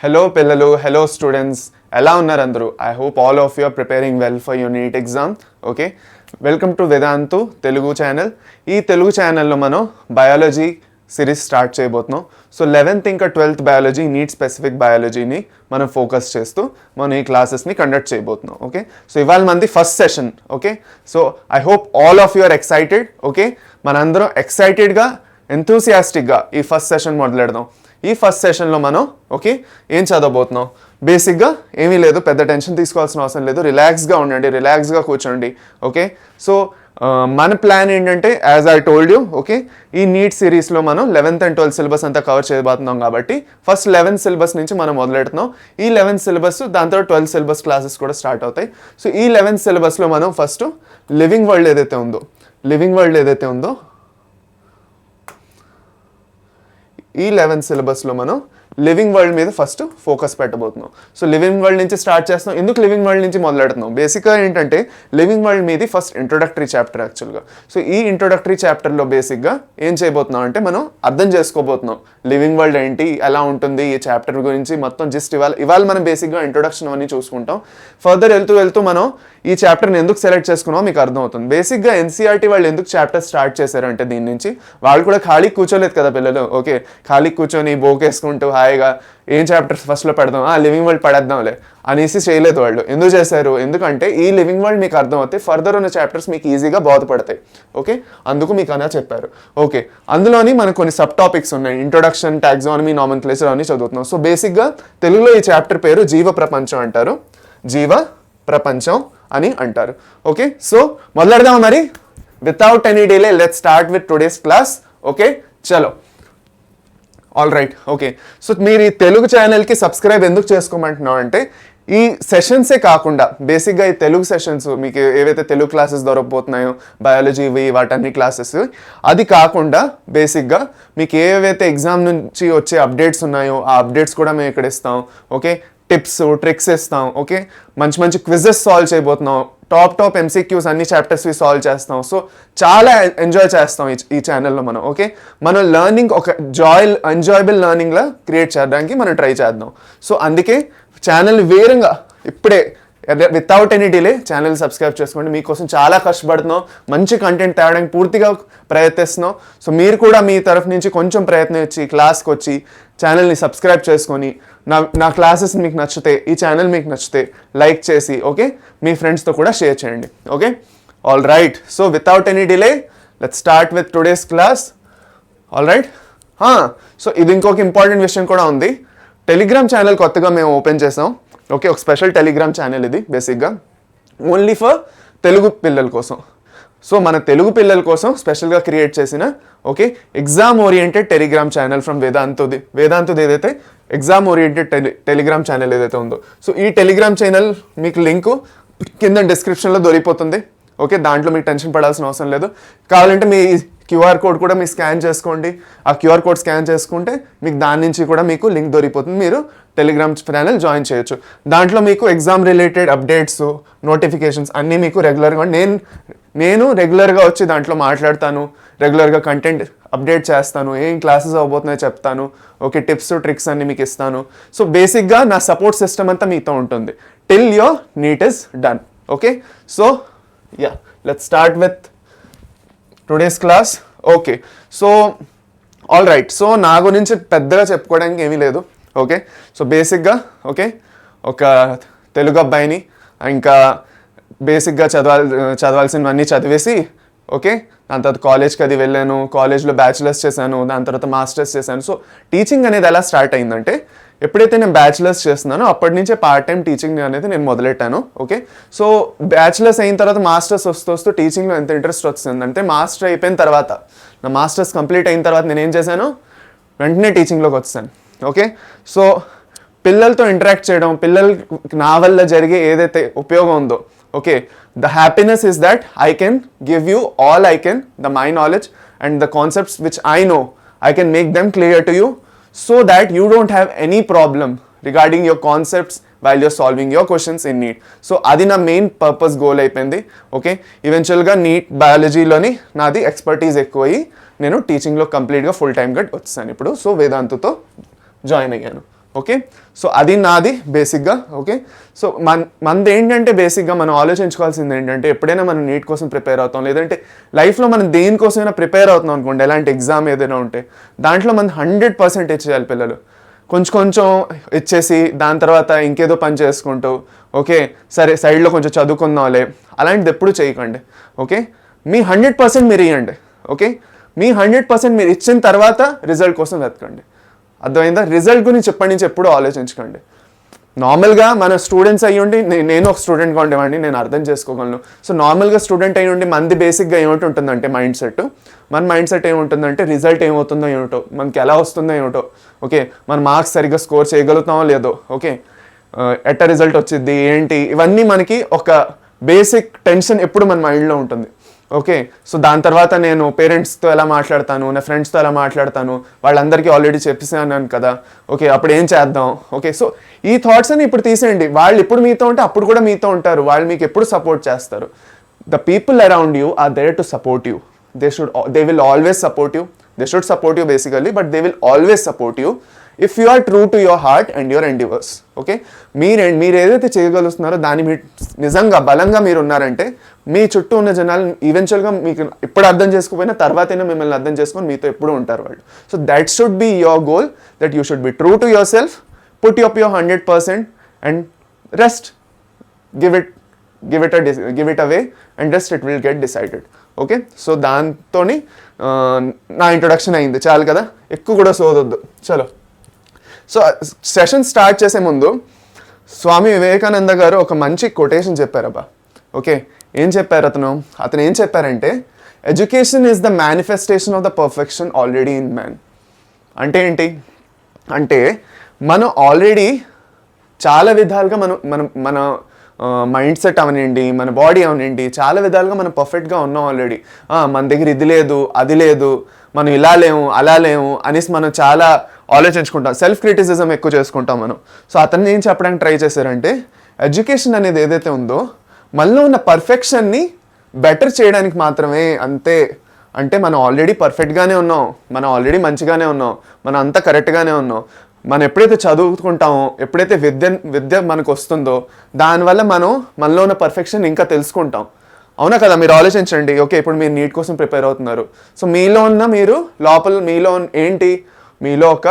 Hello పిల్లలు, hello students. ఎలా ఉన్నారు అందరూ? I hope all of you are preparing well for your NEET exam. Okay. Welcome to Vedantu Telugu channel. ఈ తెలుగు ఛానల్లో మనం బయాలజీ సిరీస్ స్టార్ట్ చేయబోతున్నాం. సో 11th ఇంకా 12th బయాలజీ నీట్ స్పెసిఫిక్ బయాలజీని మనం ఫోకస్ చేస్తూ మనం ఈ క్లాసెస్ని కండక్ట్ చేయబోతున్నాం. ఓకే, సో ఇవాళ మంది first session. Okay, so I hope all of you are excited. Okay, మనందరం ఎక్సైటెడ్గా ఎంతూసియాస్టిక్గా ఈ ఫస్ట్ సెషన్ మొదలెడదాం. ఈ ఫస్ట్ సెషన్లో మనం ఓకే ఏం చదవబోతున్నాం? బేసిక్గా ఏమీ లేదు, పెద్ద టెన్షన్ తీసుకోవాల్సిన అవసరం లేదు. రిలాక్స్గా ఉండండి, రిలాక్స్గా కూర్చోండి. ఓకే, సో మన ప్లాన్ ఏంటంటే as I told you, okay, ఈ నీట్ సిరీస్లో మనం 11th and 12th సిలబస్ అంతా కవర్ చేయబోతున్నాం కాబట్టి ఫస్ట్ 11th సిలబస్ నుంచి మనం మొదలెడుతున్నాం. ఈ 11th సిలబస్ దాంతో 12th సిలబస్ క్లాసెస్ కూడా స్టార్ట్ అవుతాయి. సో ఈ 11th సిలబస్లో మనం ఫస్ట్ లివింగ్ వరల్డ్ ఏదైతే ఉందో ఈ 11th సిలబస్లో మనం లివింగ్ వరల్డ్ మీద ఫస్ట్ ఫోకస్ పెట్టబోతున్నాం. సో లివింగ్ వరల్డ్ నుంచి స్టార్ట్ చేస్తున్నాం. ఎందుకు లివింగ్ వరల్డ్ నుంచి మొదలెడుతున్నాం? బేసిక్గా ఏంటంటే లివింగ్ వరల్డ్ మీది ఫస్ట్ ఇంట్రొడక్టరీ చాప్టర్ యాక్చువల్గా. సో ఈ ఇంట్రొడక్టరీ చాప్టర్లో బేసిక్గా ఏం చేయబోతున్నాం అంటే మనం అర్థం చేసుకోబోతున్నాం లివింగ్ వరల్డ్ ఏంటి, ఎలా ఉంటుంది, ఈ చాప్టర్ గురించి మొత్తం జస్ట్ ఇవాళ మనం బేసిక్గా ఇంట్రొడక్షన్ అవన్నీ చూసుకుంటాం. ఫర్దర్ వెళ్తూ మనం ఈ చాప్టర్ని ఎందుకు సెలెక్ట్ చేసుకున్నామో మీకు అర్థమవుతుంది. బేసిక్గా ఎన్సీఆర్టీ వాళ్ళు ఎందుకు చాప్టర్ స్టార్ట్ చేశారంటే దీని నుంచి వాళ్ళు కూడా ఖాళీ కూర్చోలేదు కదా పిల్లలు. ఓకే, ఖాళీ కూర్చొని బోకేసుకుంటూ హాయిగా ఏం చాప్టర్స్ ఫస్ట్లో పెడదాం, లివింగ్ వరల్డ్ పడేద్దాంలే అనేసి చేయలేదు వాళ్ళు. ఎందుకు చేశారు? ఎందుకంటే ఈ లివింగ్ వరల్డ్ మీకు అర్థమవుతే ఫర్దర్ ఉన్న చాప్టర్స్ మీకు ఈజీగా బోధపడతాయి. ఓకే, అందుకు మీకు అలా చెప్పారు. ఓకే, అందులోని మనకు కొన్ని సబ్ టాపిక్స్ ఉన్నాయి. ఇంట్రొడక్షన్, టాక్సానమీ, నామెన్క్లేచర్ అని చదువుతున్నాం. సో బేసిక్గా తెలుగులో ఈ చాప్టర్ పేరు జీవ ప్రపంచం అంటారు. జీవ ప్రపంచం అని అంటారు. ఓకే, సో మొదలెడదాం మరి. Without any delay let's start with today's class. Okay, చలో. All right. ఓకే, సో మీరు ఈ తెలుగు ఛానల్కి సబ్స్క్రైబ్ ఎందుకు చేసుకోమంటున్నాం అంటే ఈ సెషన్సే కాకుండా బేసిక్గా ఈ తెలుగు సెషన్స్ మీకు ఏవైతే తెలుగు క్లాసెస్ దొరకబోతున్నాయో బయాలజీవి వాటన్ని క్లాసెస్, అది కాకుండా బేసిక్గా మీకు ఏవైతే ఎగ్జామ్ నుంచి వచ్చే అప్డేట్స్ ఉన్నాయో ఆ అప్డేట్స్ కూడా మేము ఇక్కడ ఇస్తాం. ఓకే, టిప్స్ ట్రిక్స్ ఇస్తాం. ఓకే, మంచి క్విజెస్ సాల్వ్ చేయబోతున్నాం. టాప్ ఎంసీక్యూస్ అన్ని చాప్టర్స్వి సాల్వ్ చేస్తాం. సో చాలా ఎంజాయ్ చేస్తాం ఈ ఛానల్లో మనం. ఓకే, మనం లెర్నింగ్ ఒక ఎంజాయబుల్ లెర్నింగ్లా క్రియేట్ చేయడానికి మనం ట్రై చేద్దాం. సో అందుకే ఛానల్ వేరంగా ఇప్పుడే without any delay channel subscribe చేసుకోండి. మీకోసం చాలా కష్టపడుతున్నాం, మంచి కంటెంట్ తేవడానికి పూర్తిగా ప్రయత్నిస్తున్నాం. సో మీరు కూడా మీ తరఫు నుంచి కొంచెం ప్రయత్నం ఇచ్చి క్లాస్కి వచ్చి ఛానల్ని సబ్స్క్రైబ్ చేసుకొని నా క్లాసెస్ మీకు నచ్చితే, ఈ ఛానల్ మీకు నచ్చితే లైక్ చేసి ఓకే మీ ఫ్రెండ్స్తో కూడా షేర్ చేయండి. Okay, all right. So without any delay let's start with today's class. All right. So ఇది ఇంకొక ఇంపార్టెంట్ విషయం కూడా ఉంది. టెలిగ్రామ్ ఛానల్ కొత్తగా మేము ఓపెన్ చేసాం. ఓకే, ఒక స్పెషల్ టెలిగ్రామ్ ఛానల్ ఇది బేసిక్గా ఓన్లీ ఫర్ తెలుగు పిల్లల కోసం. సో మన తెలుగు పిల్లల కోసం స్పెషల్గా క్రియేట్ చేసిన okay exam oriented Telegram channel from వేదాంతుది ఏదైతే ఎగ్జామ్ ఓరియంటెడ్ టెలిగ్రామ్ ఛానల్ ఏదైతే ఉందో, సో ఈ టెలిగ్రామ్ ఛానల్ మీకు లింకు కింద డిస్క్రిప్షన్లో దొరికిపోతుంది. ఓకే, దాంట్లో మీకు టెన్షన్ పడాల్సిన అవసరం లేదు. కావాలంటే మీ క్యూఆర్ కోడ్ కూడా మీరు స్కాన్ చేసుకోండి. ఆ క్యూఆర్ కోడ్ స్కాన్ చేసుకుంటే మీకు దాని నుంచి కూడా మీకు లింక్ దొరికిపోతుంది. మీరు టెలిగ్రామ్ ఛానల్ జాయిన్ చేయొచ్చు. దాంట్లో మీకు ఎగ్జామ్ రిలేటెడ్ అప్డేట్స్, నోటిఫికేషన్స్ అన్నీ మీకు రెగ్యులర్గా నేను రెగ్యులర్గా వచ్చి దాంట్లో మాట్లాడతాను. రెగ్యులర్గా కంటెంట్ అప్డేట్ చేస్తాను. ఏం క్లాసెస్ అవ్వబోతున్నాయో చెప్తాను. ఓకే, టిప్స్ ట్రిక్స్ అన్ని మీకు ఇస్తాను. సో బేసిక్గా నా సపోర్ట్ సిస్టమ్ అంతా మీతో ఉంటుంది till your NEET is done. Okay, so yeah let's start with today's class. Okay, so all right. So నా గురించి పెద్దగా చెప్పుకోవడానికి ఏమీ లేదు. ఓకే, సో బేసిక్గా ఓకే ఒక తెలుగు అబ్బాయిని, ఇంకా బేసిక్గా చదవాల్సినవన్నీ చదివేసి ఓకే దాని తర్వాత కాలేజ్కి అది వెళ్ళాను. కాలేజ్లో బ్యాచిలర్స్ చేశాను, దాని తర్వాత మాస్టర్స్ చేశాను. సో టీచింగ్ అనేది ఎలా స్టార్ట్ అయిందంటే ఎప్పుడైతే నేను బ్యాచిలర్స్ చేస్తున్నానో అప్పటి నుంచే పార్ట్ టైం టీచింగ్ అనేది నేను మొదలెట్టాను. ఓకే, సో బ్యాచిలర్స్ అయిన తర్వాత మాస్టర్స్ వస్తూ టీచింగ్లో ఎంత ఇంట్రెస్ట్ వచ్చిందంటే మాస్టర్ అయిపోయిన తర్వాత, నా మాస్టర్స్ కంప్లీట్ అయిన తర్వాత నేను ఏం చేశాను, వెంటనే టీచింగ్లోకి వచ్చాను. ఓకే, సో పిల్లలతో ఇంటరాక్ట్ చేయడం, పిల్లలకి నా వల్ల జరిగే ఏదైతే ఉపయోగం ఉందో, okay the happiness is that I can give you all I can my knowledge and the concepts which I know I can make them clear to you so that you don't have any problem regarding your concepts while you're solving your questions in NEET. So adi na main purpose goal అయిపోయింది. Okay, ఈవెన్చువల్గా neat బయాలజీలోని నాది expertise ఎక్కువయ్యి నేను టీచింగ్లో కంప్లీట్గా full టైమ్గా వచ్చాను ఇప్పుడు. So వేదాంతుతో join అయ్యాను. Okay. So అది నాది బేసిక్గా. ఓకే. సో మనది ఏంటంటే బేసిక్గా మనం ఆలోచించుకోవాల్సింది ఏంటంటే ఎప్పుడైనా మనం నీట్ కోసం ప్రిపేర్ అవుతాం, లేదంటే లైఫ్లో మనం దేనికోసమైనా ప్రిపేర్ అవుతున్నాం అనుకోండి, ఎలాంటి ఎగ్జామ్ ఏదైనా ఉంటే దాంట్లో మనం 100% ఇచ్చేయాలి పిల్లలు. కొంచెం కొంచెం ఇచ్చేసి దాని తర్వాత ఇంకేదో పని చేసుకుంటూ ఓకే సరే సైడ్లో కొంచెం చదువుకుందాంలే, అలాంటిది ఎప్పుడు చేయకండి. ఓకే. మీ 100% మీరు ఇవ్వండి. ఓకే. మీ 100% మీరు ఇచ్చిన తర్వాత రిజల్ట్ కోసం వెతకండి. అర్థమైందా? రిజల్ట్ గురించి ఎప్పటి నుంచి ఎప్పుడు ఆలోచించకండి. నార్మల్గా మన స్టూడెంట్స్ అయ్యి ఉండి నేను ఒక స్టూడెంట్గా ఉండేవాడిని, నేను అర్థం చేసుకోగలను. సో నార్మల్గా స్టూడెంట్ అయ్యి ఉండి మంది బేసిక్గా ఏమిటి మైండ్ సెట్, మన మైండ్ సెట్ ఏముంటుందంటే రిజల్ట్ ఏమవుతుందో ఏమిటో, మనకి ఎలా వస్తుందో ఏమిటో. ఓకే. మన మార్క్స్ సరిగ్గా స్కోర్ చేయగలుగుతామో లేదో. ఓకే. ఎట్ట రిజల్ట్ వచ్చింది ఏంటి, ఇవన్నీ మనకి ఒక బేసిక్ టెన్షన్ ఎప్పుడు మన మైండ్లో ఉంటుంది. ఓకే. సో దాని తర్వాత నేను పేరెంట్స్తో ఎలా మాట్లాడతాను, నా ఫ్రెండ్స్తో ఎలా మాట్లాడతాను, వాళ్ళందరికీ ఆల్రెడీ చెప్పేసాను కదా. ఓకే. అప్పుడు ఏం చేద్దాం. ఓకే. సో ఈ థాట్స్ అని ఇప్పుడు తీసేయండి. వాళ్ళు ఎప్పుడు మీతో ఉంటే అప్పుడు కూడా మీతో ఉంటారు, వాళ్ళు మీకు ఎప్పుడు సపోర్ట్ చేస్తారు. The people around you are there to support you. They will always support you. They should support you basically, but they will always support you if you are true to your heart and your endeavours. Okay. మీరు ఏదైతే చేయగలుగుతున్నారో దాన్ని మీరు నిజంగా బలంగా మీరు ఉన్నారంటే మీ చుట్టూ ఉన్న జనాలు ఈవెన్చువల్గా మీకు ఇప్పుడు అర్థం చేసుకోకపోయినా తర్వాతైనా మిమ్మల్ని అర్థం చేసుకొని మీతో ఎప్పుడు ఉంటారు వాళ్ళు. So that should be your goal, that you should be true to your self, put up your 100% and rest give it away and rest it will get decided. Okay. So దాంతో నా ఇంట్రొడక్షన్ అయింది, చాలు కదా, ఎక్కువ కూడా సోదొద్దు. చలో. So session start చేసే ముందు స్వామి వివేకానంద గారు ఒక మంచి కొటేషన్ చెప్పారబ్బా. ఓకే. ఏం చెప్పారు అతను ఏం చెప్పారంటే, education is the manifestation of the perfection already in man. అంటే ఏంటి అంటే మనం ఆల్రెడీ చాలా విధాలుగా మన మైండ్ సెట్ అవనండి, మన బాడీ అవనండి, చాలా విధాలుగా మనం పర్ఫెక్ట్గా ఉన్నాం ఆల్రెడీ. మన దగ్గర ఇది లేదు అది లేదు, మనం ఇలా లేము అలా లేము అనేసి మనం చాలా ఆలోచించుకుంటాం, సెల్ఫ్ క్రిటిసిజం ఎక్కువ చేసుకుంటాం మనం. సో అతన్ని ఏం చెప్పడానికి ట్రై చేశారంటే, ఎడ్యుకేషన్ అనేది ఏదైతే ఉందో మనలో ఉన్న పర్ఫెక్షన్ని బెటర్ చేయడానికి మాత్రమే, అంతే. అంటే మనం ఆల్రెడీ పర్ఫెక్ట్గానే ఉన్నాం, మనం ఆల్రెడీ మంచిగానే ఉన్నాం, మనం అంతా కరెక్ట్గానే ఉన్నాం. మనం ఎప్పుడైతే చదువుకుంటామో, ఎప్పుడైతే విద్య మనకు వస్తుందో దానివల్ల మనలో ఉన్న పర్ఫెక్షన్ ఇంకా తెలుసుకుంటాం. అవునా కదా? మీరు ఆలోచించండి. ఓకే. ఇప్పుడు మీరు నీట్ కోసం ప్రిపేర్ అవుతున్నారు. సో మీరు లోపల ఏంటి, మీలో ఒక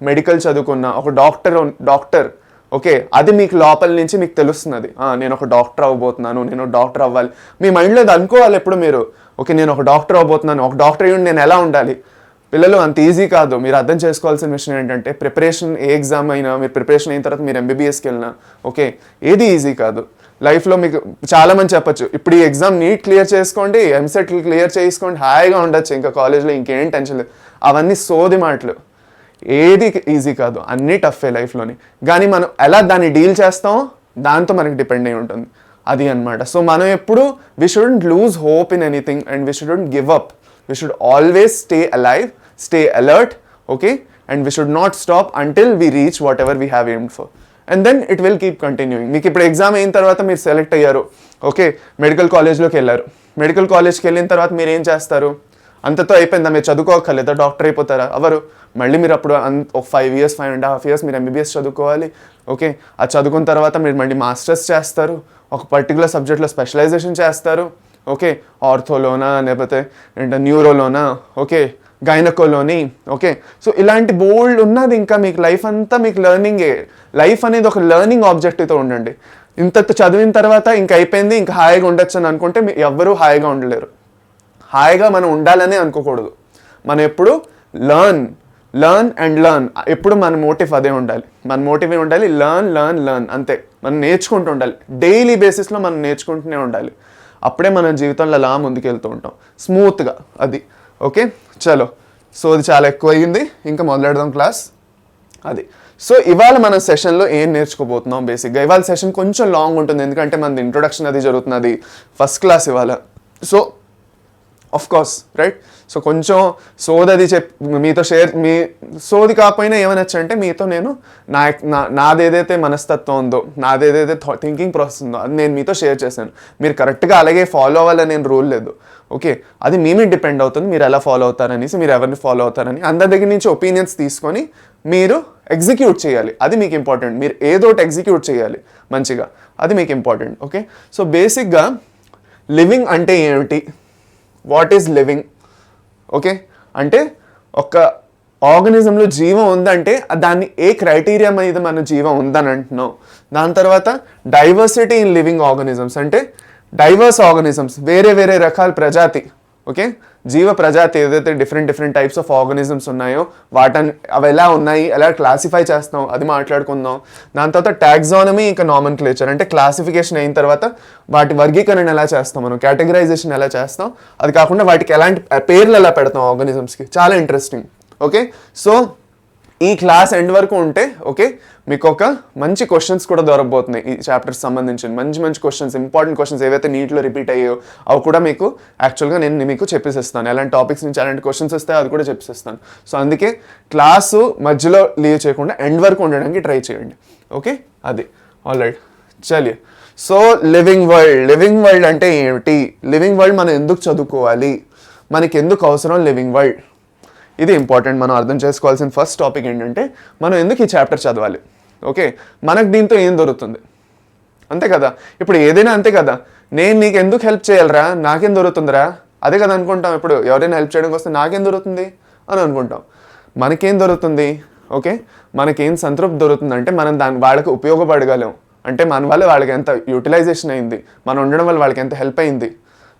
మెడికల్ చదువుకున్న ఒక డాక్టర్ ఓకే, అది మీకు లోపల నుంచి మీకు తెలుస్తున్నది. నేను ఒక డాక్టర్ అవ్వబోతున్నాను, నేను డాక్టర్ అవ్వాలి. మీ మైండ్లో అది అనుకోవాలి ఎప్పుడు మీరు. ఓకే, నేను ఒక డాక్టర్ అవ్వబోతున్నాను, ఒక డాక్టర్ అయ్యి నేను ఎలా ఉండాలి. పిల్లలు అంత ఈజీ కాదు. మీరు అర్థం చేసుకోవాల్సిన విషయం ఏంటంటే, ప్రిపరేషన్ ఏ ఎగ్జామ్ అయినా, మీరు ప్రిపరేషన్ అయిన తర్వాత మీరు MBBSకి వెళ్ళినా ఓకే, ఏది ఈజీ కాదు. లైఫ్లో మీకు చాలామంది చెప్పచ్చు, ఇప్పుడు ఈ ఎగ్జామ్ నీట్ క్లియర్ చేసుకోండి, ఎంసెట్ క్లియర్ చేసుకోండి, హాయిగా ఉండొచ్చు, ఇంకా కాలేజ్లో ఇంకేం టెన్షన్ లేదు. అవన్నీ సోది మాటలు. ఏది ఈజీ కాదు, అన్నీ టఫే లైఫ్లోని. కానీ మనం ఎలా దాన్ని డీల్ చేస్తామో దాంతో మనకి డిపెండ్ అయి ఉంటుంది. అది అనమాట. సో మనం ఎప్పుడు we shouldn't lose hope in anything and we shouldn't give up. We should always stay alive, stay alert. Okay. And we should not stop until we reach whatever we have aimed for. And then it will keep continuing. మీకు ఇప్పుడు exam అయిన తర్వాత మీరు select అయ్యారు, okay, medical కాలేజ్లోకి వెళ్ళారు. Medical కాలేజ్కి వెళ్ళిన తర్వాత మీరు ఏం చేస్తారు? అంతతో అయిపోయిందా? మీరు చదువుకోగలదా? డాక్టర్ అయిపోతారా? ఎవరు? మళ్ళీ మీరు అప్పుడు ఒక 5 years 5.5 years మీరు MBBS చదువుకోవాలి. ఓకే. అది చదువుకున్న తర్వాత మీరు మళ్ళీ మాస్టర్స్ చేస్తారు, ఒక పర్టికులర్ సబ్జెక్ట్లో స్పెషలైజేషన్ చేస్తారు. ఓకే. ఆర్థోలోనా, లేకపోతే న్యూరోలోనా, ఓకే, గైనకోలోని. ఓకే. సో ఇలాంటి బోల్డ్ ఉన్నది. ఇంకా మీకు లైఫ్ అంతా మీకు లెర్నింగే. లైఫ్ అనేది ఒక లెర్నింగ్ ఆబ్జెక్టివ్తో ఉండండి. ఇంత చదివిన తర్వాత ఇంక అయిపోయింది, ఇంకా హాయిగా ఉండొచ్చు అని అనుకుంటే ఎవ్వరూ హాయిగా ఉండలేరు. హాయిగా మనం ఉండాలనే అనుకోకూడదు. మనం ఎప్పుడు లర్న్ ఎప్పుడు మన మోటివ్ అదే ఉండాలి. మన మోటివ్ ఉండాలి లర్న్ అంతే. మనం నేర్చుకుంటూ ఉండాలి. డైలీ బేసిస్లో మనం నేర్చుకుంటూనే ఉండాలి. అప్పుడే మన జీవితంలో అలా ముందుకెళ్తూ ఉంటాం స్మూత్గా. అది ఓకే. చలో. సో అది చాలా ఎక్కువ అయ్యింది, ఇంకా మొదలెడదాం క్లాస్. అది. సో ఇవాళ మన సెషన్లో ఏం నేర్చుకోబోతున్నాం? బేసిక్గా ఇవాళ సెషన్ కొంచెం లాంగ్ ఉంటుంది, ఎందుకంటే మనది ఇంట్రొడక్షన్ అది జరుగుతున్నది, ఫస్ట్ క్లాస్ ఇవాళ. So of course right. So కొంచెం సోది మీతో షేర్, మీ సోది కాకపోయినా ఏమనొచ్చు అంటే మీతో నేను నాదేదైతే మనస్తత్వం ఉందో, నాదేదైతే థింకింగ్ ప్రాసెస్ ఉందో అది నేను మీతో షేర్ చేశాను. మీరు కరెక్ట్గా అలాగే ఫాలో అవ్వాలని నేను రూల్ లేదు. ఓకే, అది మీ మీద డిపెండ్ అవుతుంది మీరు ఎలా ఫాలో అవుతారనేసి, మీరు ఎవరిని ఫాలో అవుతారని. అందరి దగ్గర నుంచి ఒపీనియన్స్ తీసుకొని మీరు ఎగ్జిక్యూట్ చేయాలి, అది మీకు ఇంపార్టెంట్. మీరు ఏదో ఒకటి ఎగ్జిక్యూట్ చేయాలి మంచిగా, అది మీకు ఇంపార్టెంట్. ఓకే, సో బేసిక్గా లివింగ్ అంటే ఏమిటి, వాట్ ఈజ్ లివింగ్? ఓకే, అంటే ఒక ఆర్గనిజంలో జీవం ఉందంటే దాన్ని ఏ క్రైటీరియా మీద మన జీవం ఉందని అంటున్నాం. దాని తర్వాత డైవర్సిటీ ఇన్ లివింగ్ ఆర్గనిజమ్స్ అంటే డైవర్స్ ఆర్గనిజమ్స్, వేరే వేరే రకాల ప్రజాతి. ఓకే, జీవ ప్రజాతి ఏదైతే డిఫరెంట్ టైప్స్ ఆఫ్ ఆర్గనిజమ్స్ ఉన్నాయో అవి ఎలా ఉన్నాయి, ఎలా క్లాసిఫై చేస్తాం అది మాట్లాడుకుందాం. దాని తర్వాత టాక్సానమీ ఇంకా నామెన్క్లేచర్ అంటే క్లాసిఫికేషన్ అయిన తర్వాత వాటి వర్గీకరణ ఎలా చేస్తాం, మనం కేటగరైజేషన్ ఎలా చేస్తాం, అది కాకుండా వాటికి ఎలాంటి పేర్లు ఎలా పెడతాం ఆర్గనిజమ్స్కి, చాలా ఇంట్రెస్టింగ్. ఓకే, సో ఈ క్లాస్ ఎండ్ వరకు ఉంటే ఓకే మీకు ఒక మంచి క్వశ్చన్స్ కూడా దొరకబోతున్నాయి ఈ చాప్టర్స్ సంబంధించిన మంచి క్వశ్చన్స్, ఇంపార్టెంట్ క్వశ్చన్స్ ఏవైతే నీట్లో రిపీట్ అయ్యాయో అవి కూడా మీకు యాక్చువల్గా నేను మీకు చెప్పేసిస్తాను. ఎలాంటి టాపిక్స్ నుంచి ఎలాంటి క్వశ్చన్స్ వస్తాయో అది కూడా చెప్పేసిస్తాను. సో అందుకే క్లాసు మధ్యలో లీవ్ చేయకుండా ఎండ్ వరకు ఉండడానికి ట్రై చేయండి. ఓకే, అది ఆల్రైట్. చలియే, సో లివింగ్ వరల్డ్ అంటే ఏమిటి, లివింగ్ వరల్డ్ మనం ఎందుకు చదువుకోవాలి, మనకి ఎందుకు అవసరం లివింగ్ వరల్డ్, ఇది ఇంపార్టెంట్. మనం అర్థం చేసుకోవాల్సిన ఫస్ట్ టాపిక్ ఏంటంటే మనం ఎందుకు ఈ చాప్టర్ చదవాలి. ఓకే, మనకు దీంతో ఏం దొరుకుతుంది, అంతే కదా. ఇప్పుడు ఏదైనా అంతే కదా, నేను నీకు ఎందుకు హెల్ప్ చేయాలరా, నాకేం దొరుకుతుందిరా, అదే కదా అనుకుంటాం. ఇప్పుడు ఎవరైనా హెల్ప్ చేయడానికి వస్తే నాకేం దొరుకుతుంది అని అనుకుంటాం. మనకేం దొరుకుతుంది, ఓకే, మనకేం సంతృప్తి దొరుకుతుంది అంటే మనం వాళ్ళకి ఉపయోగపడగలం, అంటే మన వల్ల వాళ్ళకి ఎంత యూటిలైజేషన్ అయింది, మనం ఉండడం వల్ల వాళ్ళకి ఎంత హెల్ప్ అయింది,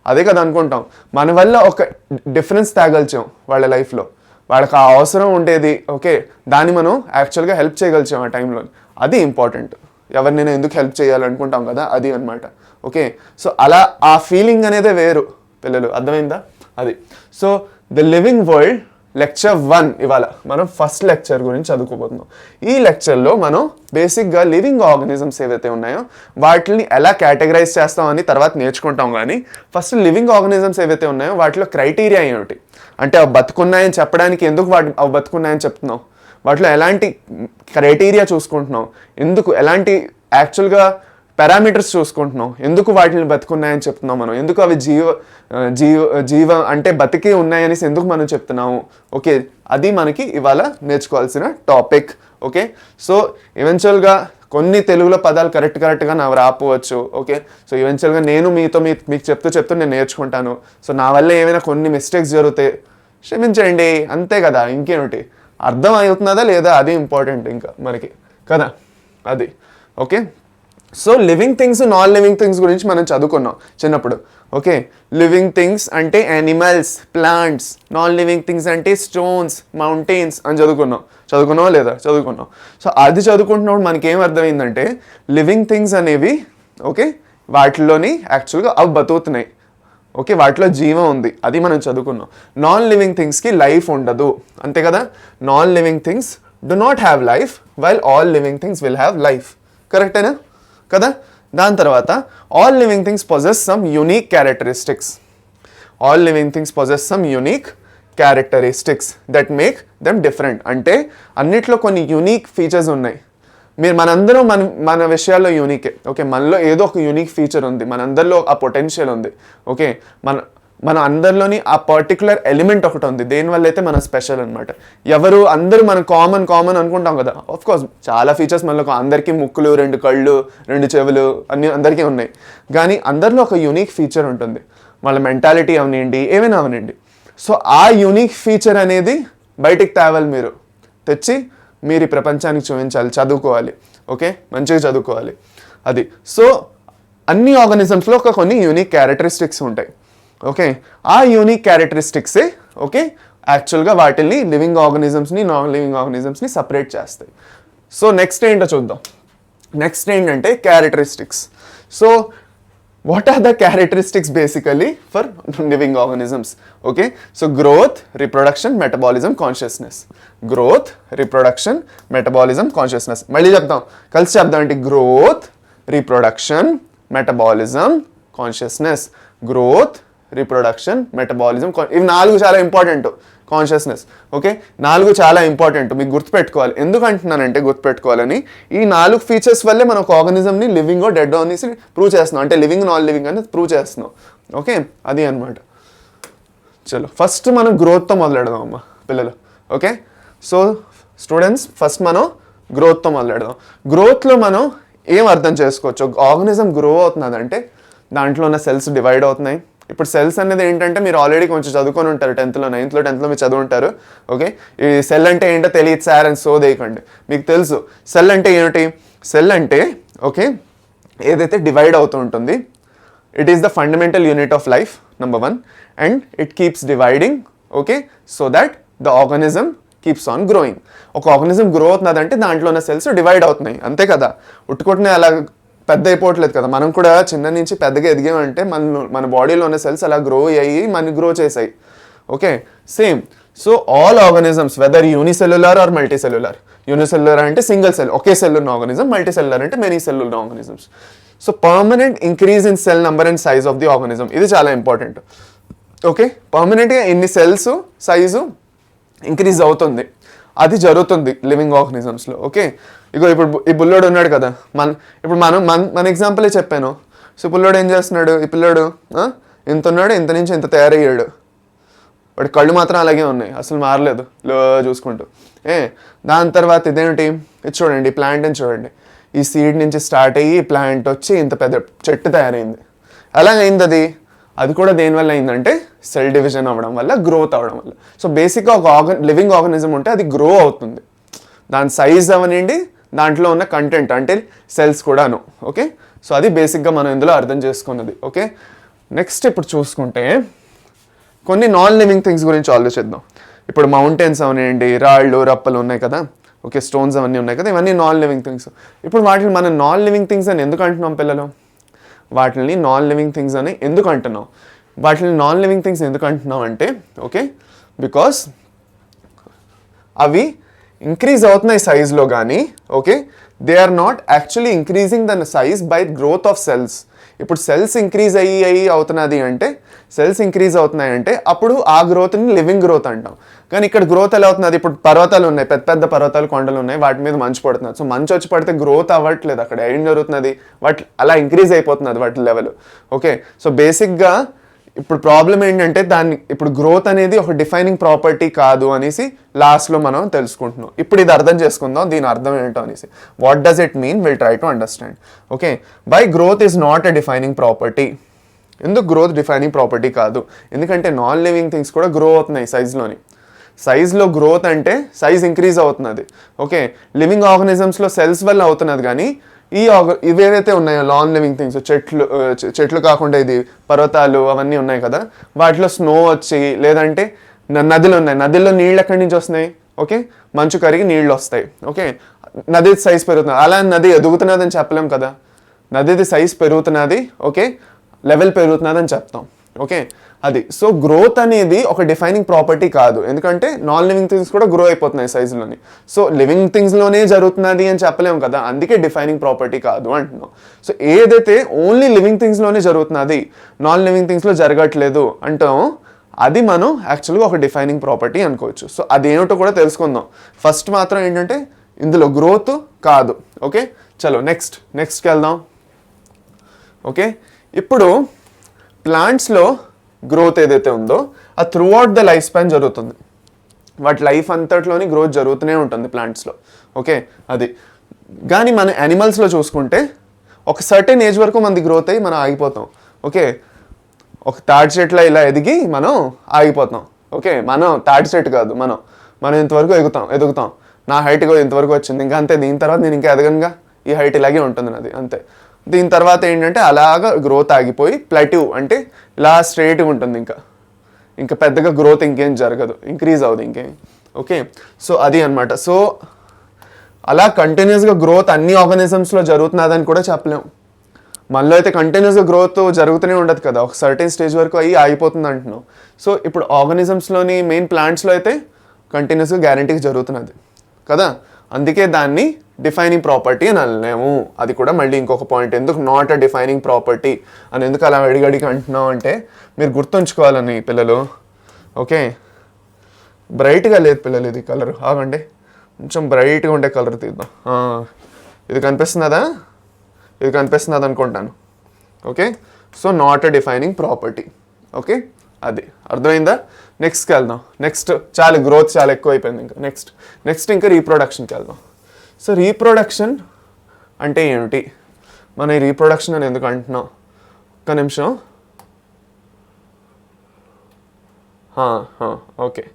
అదే కదా అనుకుంటాం. మన వల్ల ఒక డిఫరెన్స్ తేగలిచాం వాళ్ళ లైఫ్లో, వాళ్ళకి ఆ అవసరం ఉండేది. ఓకే, దాన్ని మనం యాక్చువల్గా హెల్ప్ చేయగలిచాం ఆ టైంలో, అది ఇంపార్టెంట్. ఎవరినైనా ఎందుకు హెల్ప్ చేయాలనుకుంటాం కదా, అది అనమాట. ఓకే, సో అలా ఆ ఫీలింగ్ అనేదే వేరు పిల్లలు, అర్థమైందా, అది. So the living world lecture 1 ఇవాళ మనం ఫస్ట్ లెక్చర్ గురించి చదువుకోబోతున్నాం. ఈ లెక్చర్లో మనం బేసిక్గా లివింగ్ ఆర్గనిజమ్స్ ఏవైతే ఉన్నాయో వాటిని ఎలా కేటగరైజ్ చేస్తామని తర్వాత నేర్చుకుంటాం. కానీ ఫస్ట్ లివింగ్ ఆర్గనిజమ్స్ ఏవైతే ఉన్నాయో వాటిలో క్రైటీరియా ఏమిటి, అంటే అవి బతుకున్నాయని చెప్పడానికి ఎందుకు అవి బతుకున్నాయని చెప్తున్నాం, వాటిలో ఎలాంటి క్రైటీరియా చూసుకుంటున్నాం, ఎందుకు ఎలాంటి యాక్చువల్గా పారామీటర్స్ చూసుకుంటున్నాం, ఎందుకు వాటిని బతుకున్నాయని చెప్తున్నాం మనం, ఎందుకు అవి జీవ అంటే బతికి ఉన్నాయనేసి ఎందుకు మనం చెప్తున్నాము. ఓకే, అది మనకి ఇవాళ నేర్చుకోవాల్సిన టాపిక్. ఓకే, సో ఈవెన్చువల్గా కొన్ని తెలుగులో పదాలు కరెక్ట్గా నాకు రాకపోవచ్చు. ఓకే, సో ఈవెన్చువల్గా నేను మీకు చెప్తూ నేను నేర్చుకుంటాను. సో నా వల్ల ఏమైనా కొన్ని మిస్టేక్స్ జరుగుతాయి, క్షమించండి, అంతే కదా, ఇంకేమిటి. అర్థం అవుతున్నదా లేదా అది ఇంపార్టెంట్ ఇంకా మనకి కదా, అది. Okay, so living things, non living things గురించి మనం చదువుకున్నాం చిన్నప్పుడు. ఓకే, లివింగ్ థింగ్స్ అంటే animals, plants, non living things అంటే స్టోన్స్, మౌంటైన్స్ అని చదువుకున్నావా లేదా, చదువుకున్నాం. సో అది చదువుకుంటున్నప్పుడు మనకేం అర్థమైందంటే లివింగ్ థింగ్స్ అనేవి ఓకే వాటిలోని యాక్చువల్గా అవి బతుకుతున్నాయి. ఓకే, వాటిలో జీవం ఉంది, అది మనం చదువుకున్నాం. నాన్ లివింగ్ థింగ్స్కి లైఫ్ ఉండదు, అంతే కదా. Non living things do not have life while all living things will have life, కరెక్టేనా కదా. దాని తర్వాత all living things possess some unique characteristics. All living things possess some unique characteristics that make them different. అంటే అన్నిట్లో కొన్ని unique features ఉన్నాయి. మనందరం మన విషయాల్లో యూనికే. ఓకే, మనలో ఏదో ఒక యూనిక్ ఫీచర్ ఉంది, మనందరిలో ఆ పొటెన్షియల్ ఉంది. ఓకే, మన అందరిలోని ఆ పర్టికులర్ ఎలిమెంట్ ఒకటి ఉంది, దేనివల్ల అయితే మన స్పెషల్ అనమాట. అందరూ మనం కామన్ అనుకుంటాం కదా. ఆఫ్ కోర్స్ చాలా ఫీచర్స్ మనలో, అందరికీ ముక్కులు, 2 కళ్ళు, 2 చెవులు అన్నీ అందరికీ ఉన్నాయి. కానీ అందరిలో ఒక యూనిక్ ఫీచర్ ఉంటుంది, వాళ్ళ మెంటాలిటీ అవనండి, ఏమైనా అవనండి. సో ఆ యూనిక్ ఫీచర్ అనేది బయటికి తేవాలి, మీరు తెచ్చి మీరు ఈ ప్రపంచానికి చూపించాలి, చదువుకోవాలి. ఓకే, మంచిగా చదువుకోవాలి, అది. సో అన్ని ఆర్గానిజమ్స్లో కొన్ని యూనిక్ క్యారెక్టరిస్టిక్స్ ఉంటాయి. ఓకే, ఆ యూనిక్ క్యారెక్టరిస్టిక్సే ఓకే యాక్చువల్గా వాటిని లివింగ్ ఆర్గానిజమ్స్ని, నాన్ లివింగ్ ఆర్గానిజమ్స్ని సపరేట్ చేస్తాయి. సో నెక్స్ట్ ఏంటో చూద్దాం. నెక్స్ట్ ఏంటంటే characteristics. So what are the characteristics basically for living organisms? Okay, so growth, reproduction, metabolism, consciousness. Growth, reproduction, metabolism, consciousness. మళ్ళీ చెప్తాం, కలిసి చెప్దాం అంటే growth, reproduction, metabolism, consciousness. Growth, reproduction, metabolism. ఇవి 4 చాలా ఇంపార్టెంట్. కాన్షియస్నెస్. ఓకే, 4 చాలా important, మీకు గుర్తుపెట్టుకోవాలి. ఎందుకు అంటున్నానంటే గుర్తుపెట్టుకోవాలని, ఈ 4 ఫీచర్స్ వల్లే మనం ఒక ఆర్గనిజంని లివింగ్ ఓ డెడ్ అనేసి ప్రూవ్ చేస్తున్నాం. అంటే లివింగ్ నాన్ లివింగ్ అనేది ప్రూవ్ చేస్తున్నాం. ఓకే, అది అనమాట. చలో ఫస్ట్ మనం గ్రోత్తో మొదలెడదాం అమ్మ పిల్లలు. ఓకే, సో స్టూడెంట్స్ ఫస్ట్ మనం గ్రోత్తో మొదలెడదాం. గ్రోత్లో మనం ఏం అర్థం చేసుకోవచ్చు? ఆర్గనిజం గ్రో అవుతున్నదంటే దాంట్లో ఉన్న సెల్స్ డివైడ్ అవుతున్నాయి. ఇప్పుడు సెల్స్ అనేది ఏంటంటే మీరు ఆల్రెడీ కొంచెం చదువుకొని ఉంటారు 10th, 9th, 10th మీరు చదువుంటారు. ఓకే, ఈ సెల్ అంటే ఏంటో తెలియదు సార్ అని సోదేయకండి, మీకు తెలుసు సెల్ అంటే ఏమిటి. సెల్ అంటే ఓకే ఏదైతే డివైడ్ అవుతూ ఉంటుంది, it is the fundamental unit of life number 1 and it keeps dividing. Okay, so that the organism keeps on growing. ఒక ఆర్గనిజం గ్రో అవుతున్నదంటే దాంట్లో ఉన్న సెల్స్ డివైడ్ అవుతున్నాయి, అంతే కదా. ఉట్టుకొట్టునే అలా పెద్ద అయిపోవట్లేదు కదా. మనం కూడా చిన్న నుంచి పెద్దగా ఎదిగామంటే మన బాడీలో ఉన్న సెల్స్ అలా గ్రో అయ్యి మనకి గ్రో చేసాయి. Okay, same. So all organisms whether unicellular or multicellular. Unicellular అంటే సింగిల్ సెల్, ఒకే సెల్ ఉన్న ఆర్గనిజం. మల్టీ సెల్యులర్ అంటే మెనీ సెల్ ఉన్న organisms. So permanent increase in cell number and size of the organism, ఇది చాలా important. Okay, పర్మనెంట్గా ఎన్ని cells size increase అవుతుంది, అది జరుగుతుంది లివింగ్ ఆర్గనిజమ్స్లో. ఓకే, ఇప్పుడు ఈ బుల్లోడు ఉన్నాడు కదా, ఇప్పుడు మన ఎగ్జాంపులే చెప్పాను. సో పిల్లోడు ఏం చేస్తున్నాడు, ఈ పిల్లోడు ఇంత ఉన్నాడు, ఇంత నుంచి ఇంత తయారయ్యాడు. వాడి కళ్ళు మాత్రం అలాగే ఉన్నాయి, అసలు మారలేదు లో చూసుకుంటూ. దాని తర్వాత ఇదేంటి, ఇది చూడండి, ప్లాంట్ని చూడండి. ఈ సీడ్ నుంచి స్టార్ట్ అయ్యి ప్లాంట్ వచ్చి ఇంత పెద్ద చెట్టు తయారైంది. ఎలాగైంది అది? అది కూడా దేనివల్ల అయిందంటే సెల్ డివిజన్ అవ్వడం వల్ల, గ్రోత్ అవ్వడం వల్ల. సో బేసిక్గా ఒక లివింగ్ ఆర్గనిజం ఉంటే అది గ్రో అవుతుంది. దాని సైజ్ అవనండి, దాంట్లో ఉన్న కంటెంట్ అంటే సెల్స్ కూడాను. ఓకే, సో అది బేసిక్గా మనం ఇందులో అర్థం చేసుకున్నది. ఓకే, నెక్స్ట్ ఇప్పుడు చూసుకుంటే కొన్ని నాన్ లివింగ్ థింగ్స్ గురించి ఆలోచిద్దాం. ఇప్పుడు మౌంటైన్స్ అవనండి, రాళ్ళు రప్పలు ఉన్నాయి కదా. ఓకే, స్టోన్స్ అవన్నీ ఉన్నాయి కదా, ఇవన్నీ నాన్ లివింగ్ థింగ్స్. ఇప్పుడు వాటిని మనం నాన్ లివింగ్ థింగ్స్ అని ఎందుకు అంటున్నాం పిల్లలు? వాటిని నాన్ లివింగ్ థింగ్స్ అని ఎందుకు అంటున్నాం? వాటిని నాన్ లివింగ్ థింగ్స్ ఎందుకు అంటున్నాం అంటే ఓకే బికాస్ అవి ఇంక్రీజ్ అవుతున్నాయి సైజ్లో కానీ okay they are not actually increasing the size by growth of cells. ఇప్పుడు సెల్స్ ఇంక్రీజ్ అయ్యి అవుతున్నది అంటే సెల్స్ ఇంక్రీజ్ అవుతున్నాయి అంటే అప్పుడు ఆ గ్రోత్ని లివింగ్ గ్రోత్ అంటాం. కానీ ఇక్కడ గ్రోత్ ఎలా అవుతున్నది? ఇప్పుడు పర్వతాలు ఉన్నాయి, పెద్ద పెద్ద పర్వతాలు, కొండలు ఉన్నాయి, వాటి మీద మంచు పడుతున్నది. సో మంచు వచ్చి పడితే గ్రోత్ అవ్వట్లేదు, అక్కడ ఏం జరుగుతున్నది? వాటి అలా ఇంక్రీజ్ అయిపోతున్నది వాటి లెవెల్. ఓకే, సో బేసిక్గా ఇప్పుడు ప్రాబ్లం ఏంటంటే దాన్ని ఇప్పుడు గ్రోత్ అనేది ఒక డిఫైనింగ్ ప్రాపర్టీ కాదు అనేసి లాస్ట్లో మనం తెలుసుకుంటున్నాం. ఇప్పుడు ఇది అర్థం చేసుకుందాం, దీని అర్థం ఏంటో అనేసి. What does it mean? Will try to understand. Okay, by growth is not a defining property. ఎందుకు గ్రోత్ డిఫైనింగ్ ప్రాపర్టీ కాదు? ఎందుకంటే నాన్ లివింగ్ థింగ్స్ కూడా గ్రో అవుతున్నాయి సైజ్లోని. సైజ్లో గ్రోత్ అంటే సైజ్ ఇంక్రీజ్ అవుతున్నది. ఓకే, లివింగ్ ఆర్గనిజమ్స్లో సెల్స్ వల్ల అవుతున్నది, కానీ ఇవేవైతే ఉన్నాయో నాన్ లివింగ్ థింగ్స్, చెట్లు కాకుండా ఇది పర్వతాలు అవన్నీ ఉన్నాయి కదా, వాటిలో స్నో వచ్చి లేదంటే నదులు ఉన్నాయి, నదుల్లో నీళ్ళు ఎక్కడి నుంచి వస్తున్నాయి? ఓకే, మంచు కరిగి నీళ్ళు వస్తాయి. ఓకే, నది సైజ్ పెరుగుతుంది. అలా నది ఎదుగుతున్నది అని చెప్పలేం కదా, నదిది సైజ్ పెరుగుతున్నది, ఓకే లెవెల్ పెరుగుతున్నది అని చెప్తాం. ఓకే, అది. సో గ్రోత్ అనేది ఒక డిఫైనింగ్ ప్రాపర్టీ కాదు, ఎందుకంటే నాన్ లివింగ్ థింగ్స్ కూడా గ్రో అయిపోతున్నాయి సైజులోని. సో లివింగ్ థింగ్స్లోనే జరుగుతున్నది అని చెప్పలేము కదా, అందుకే డిఫైనింగ్ ప్రాపర్టీ కాదు అంటున్నాం. సో ఏదైతే ఓన్లీ లివింగ్ థింగ్స్లోనే జరుగుతున్నది, నాన్ లివింగ్ థింగ్స్లో జరగట్లేదు అంటాం, అది మనం యాక్చువల్గా ఒక డిఫైనింగ్ ప్రాపర్టీ అనుకోవచ్చు. సో అదేమిటో కూడా తెలుసుకుందాం. ఫస్ట్ మాత్రం ఏంటంటే ఇందులో గ్రోత్ కాదు. ఓకే, చలో నెక్స్ట్కి వెళ్దాం. ఓకే, ఇప్పుడు ప్లాంట్స్లో గ్రోత్ ఏదైతే ఉందో అది through out the life span జరుగుతుంది. వాటి లైఫ్ అంతట్లోని గ్రోత్ జరుగుతూనే ఉంటుంది ప్లాంట్స్లో. ఓకే, అది. కానీ మన యానిమల్స్లో చూసుకుంటే ఒక సర్టెన్ ఏజ్ వరకు మనది గ్రోత్ అయ్యి మనం ఆగిపోతాం. ఓకే, ఒక తాటి చెట్ల ఇలా ఎదిగి మనం ఆగిపోతాం. ఓకే, మనం తాటి చెట్టు కాదు, మనం ఇంతవరకు ఎదుగుతాం. నా హైట్ కూడా ఇంతవరకు వచ్చింది, ఇంకా అంతే. దీని తర్వాత నేను ఇంకా ఎదగనుగా, ఈ హైట్ ఇలాగే ఉంటుంది నాది, అంతే. దీని తర్వాత ఏంటంటే అలాగా గ్రోత్ ఆగిపోయి ప్లాట్యూ అంటే ఇలా స్ట్రైట్గా ఉంటుంది, ఇంకా పెద్దగా గ్రోత్ ఇంకేం జరగదు, ఇంక్రీజ్ అవ్వదు ఇంకేం. ఓకే, సో అది అనమాట. సో అలా కంటిన్యూస్గా గ్రోత్ అన్ని ఆర్గానిజమ్స్లో జరుగుతున్నదని కూడా చెప్పలేం. మనలో అయితే కంటిన్యూస్గా గ్రోత్ జరుగుతూనే ఉండదు కదా, ఒక సర్టెన్ స్టేజ్ వరకు అయ్యి ఆగిపోతుంది అంటున్నాం. సో ఇప్పుడు ఆర్గానిజమ్స్లోని మెయిన్ ప్లాంట్స్లో అయితే కంటిన్యూస్గా గ్యారంటీగా జరుగుతున్నది. కదా, అందుకే దాన్ని డిఫైనింగ్ ప్రాపర్టీ అని అనలేము. అది కూడా మళ్ళీ ఇంకొక పాయింట్, ఎందుకు నాట్ అ డిఫైనింగ్ ప్రాపర్టీ అని ఎందుకు అలా అడిగడిగి అంటున్నాం అంటే మీరు గుర్తుంచుకోవాలని పిల్లలు. ఓకే, బ్రైట్గా లేదు పిల్లలు ఇది కలర్, ఆగండి కొంచెం బ్రైట్గా ఉండే కలర్ తీద్దాం. ఇది కనిపిస్తున్నదా, ఇది కనిపిస్తున్నది అనుకుంటాను. Okay, so not a defining property. Okay, అది అర్థమైందా? నెక్స్ట్కి వెళ్దాం. నెక్స్ట్ చాలా గ్రోత్ చాలా ఎక్కువ అయిపోయింది. ఇంకా నెక్స్ట్ ఇంకా రీప్రొడక్షన్కి వెళ్దాం. సో రీప్రొడక్షన్ అంటే ఏమిటి, మనం ఈ రీప్రొడక్షన్ అని ఎందుకు అంటున్నాం? ఒక్క నిమిషం. ఓకే,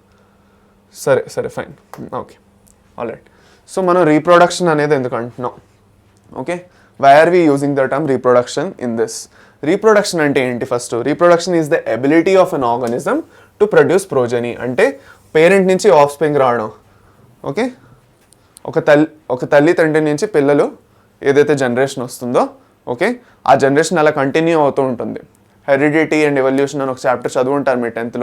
సరే ఫైన్, ఓకే, ఆల్రైట్. సో మనం రీప్రొడక్షన్ అనేది ఎందుకు అంటున్నాం? Okay, why are we using the term reproduction in this? Reproduction అంటే ఏంటి? First, reproduction is the ability of an organism to produce progeny. అంటే పేరెంట్ నుంచి ఆఫ్ స్ప్రింగ్ రావడం. ఓకే, ఒక తల్లి తండ్రి నుంచి పిల్లలు ఏదైతే జనరేషన్ వస్తుందో, ఓకే, ఆ జనరేషన్ అలా కంటిన్యూ అవుతూ ఉంటుంది. హెరిడిటీ అండ్ ఎవల్యూషన్ అని ఒక చాప్టర్ చదువుంటారు మీరు 10th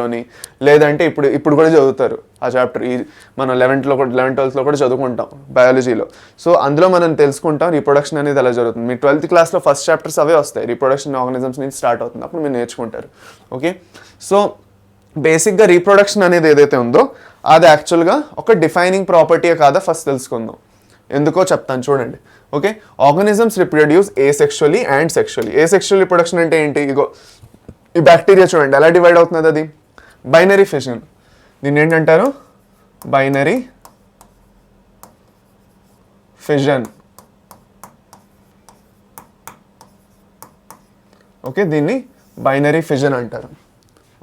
లేదంటే ఇప్పుడు కూడా చదువుతారు ఆ చాప్టర్. ఈ మనం 11th 12th కూడా చదువుకుంటాం బయాలజీలో. సో అందులో మనం తెలుసుకుంటాం రీప్రొడక్షన్ అనేది ఎలా జరుగుతుంది. మీ 12th క్లాస్లో ఫస్ట్ చాప్టర్స్ అవే వస్తాయి, రీప్రొడక్షన్ ఆర్గానిజమ్స్ నుంచి స్టార్ట్ అవుతుంది, అప్పుడు మీరు నేర్చుకుంటారు. ఓకే, సో బేసిక్గా రీప్రొడక్షన్ అనేది ఏదైతే ఉందో అది యాక్చువల్గా ఒక డిఫైనింగ్ ప్రాపర్టీయే కాదా ఫస్ట్ తెలుసుకుందాం. ఎందుకో చెప్తాను చూడండి. Okay, organisms reproduce asexually and sexually. Asexual reproduction అంటే ఏంటి? ఇగో ఈ బ్యాక్టీరియా చూడండి ఎలా డివైడ్ అవుతున్నది, అది బైనరీ ఫిషన్. దీన్ని ఏంటంటారు? Binary fission. ఓకే, దీన్ని బైనరీ ఫిజన్ అంటారు.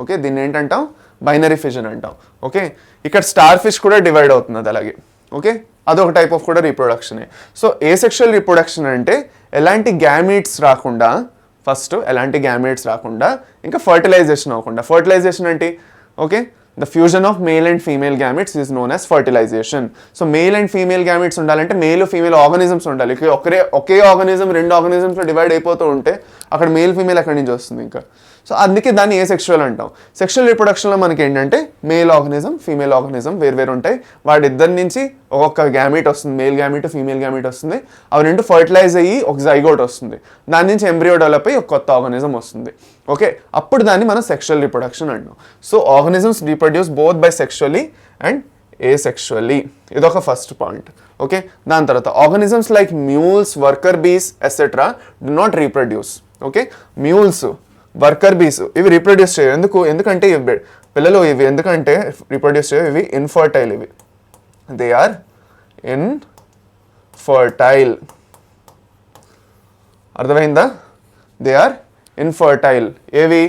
ఓకే, దీన్ని ఏంటంటాం? బైనరీ ఫిజన్ అంటాం. ఓకే, ఇక్కడ స్టార్ ఫిష్ కూడా డివైడ్ అవుతున్నది అలాగే. ఓకే, అదొక టైప్ ఆఫ్ కూడా రీప్రొడక్షనే. సో ఏసెక్షువల్ రీప్రొడక్షన్ అంటే ఎలాంటి గ్యామీట్స్ రాకుండా, ఫస్ట్ ఎలాంటి గ్యామీట్స్ రాకుండా, ఇంకా ఫర్టిలైజేషన్ అవ్వకుండా. ఫర్టిలైజేషన్ అంటే okay, the fusion of male and female gametes is known as fertilisation. So male and female gametes ఉండాలంటే మేల్ ఫీమేల్ ఆర్గానిజమ్స్ ఉండాలి. ఒకే ఆర్గానిజం 2 ఆర్గానిజమ్స్లో డివైడ్ అయిపోతూ ఉంటే అక్కడ మేల్ ఫీమేల్ ఎక్కడి నుంచి వస్తుంది ఇంకా? సో అందుకే దాన్ని ఏసెక్షువల్ అంటాం. సెక్షువల్ రీప్రొడక్షన్లో మనకి ఏంటంటే మేల్ ఆర్గానిజం ఫీమేల్ ఆర్గానిజం వేరు ఉంటాయి. వాటిద్దరి నుంచి ఒక్కొక్క గ్యామీట్ వస్తుంది, మేల్ గ్యామీట్ ఫీమేల్ గ్యామీట్ వస్తుంది. అవి రెండు ఫర్టిలైజ్ అయ్యి ఒక జైగోట్ వస్తుంది. దాని నుంచి ఎంబ్రియో డెవలప్ అయ్యి ఒక కొత్త ఆర్గానిజం వస్తుంది. ఓకే, అప్పుడు దాన్ని మనం సెక్షువల్ రీప్రొడక్షన్ అంటాం. So organisms reproduce both by sexually and asexually. ఇదొక ఫస్ట్ పాయింట్. ఓకే, దాని తర్వాత organisms like mules, worker bees etcetera do not reproduce. Okay, mules, worker bees ఇవి రీప్రొడ్యూస్ చేయవు. ఎందుకంటే ఇవి పిల్లలు ఇవి ఎందుకంటే రీప్రొడ్యూస్ చేయవు, ఇవి ఇన్ఫర్టైల్. ఇవి దే ఆర్ ఇన్ఫర్టైల్. అర్థమైందా? They are infertile. ఏవి?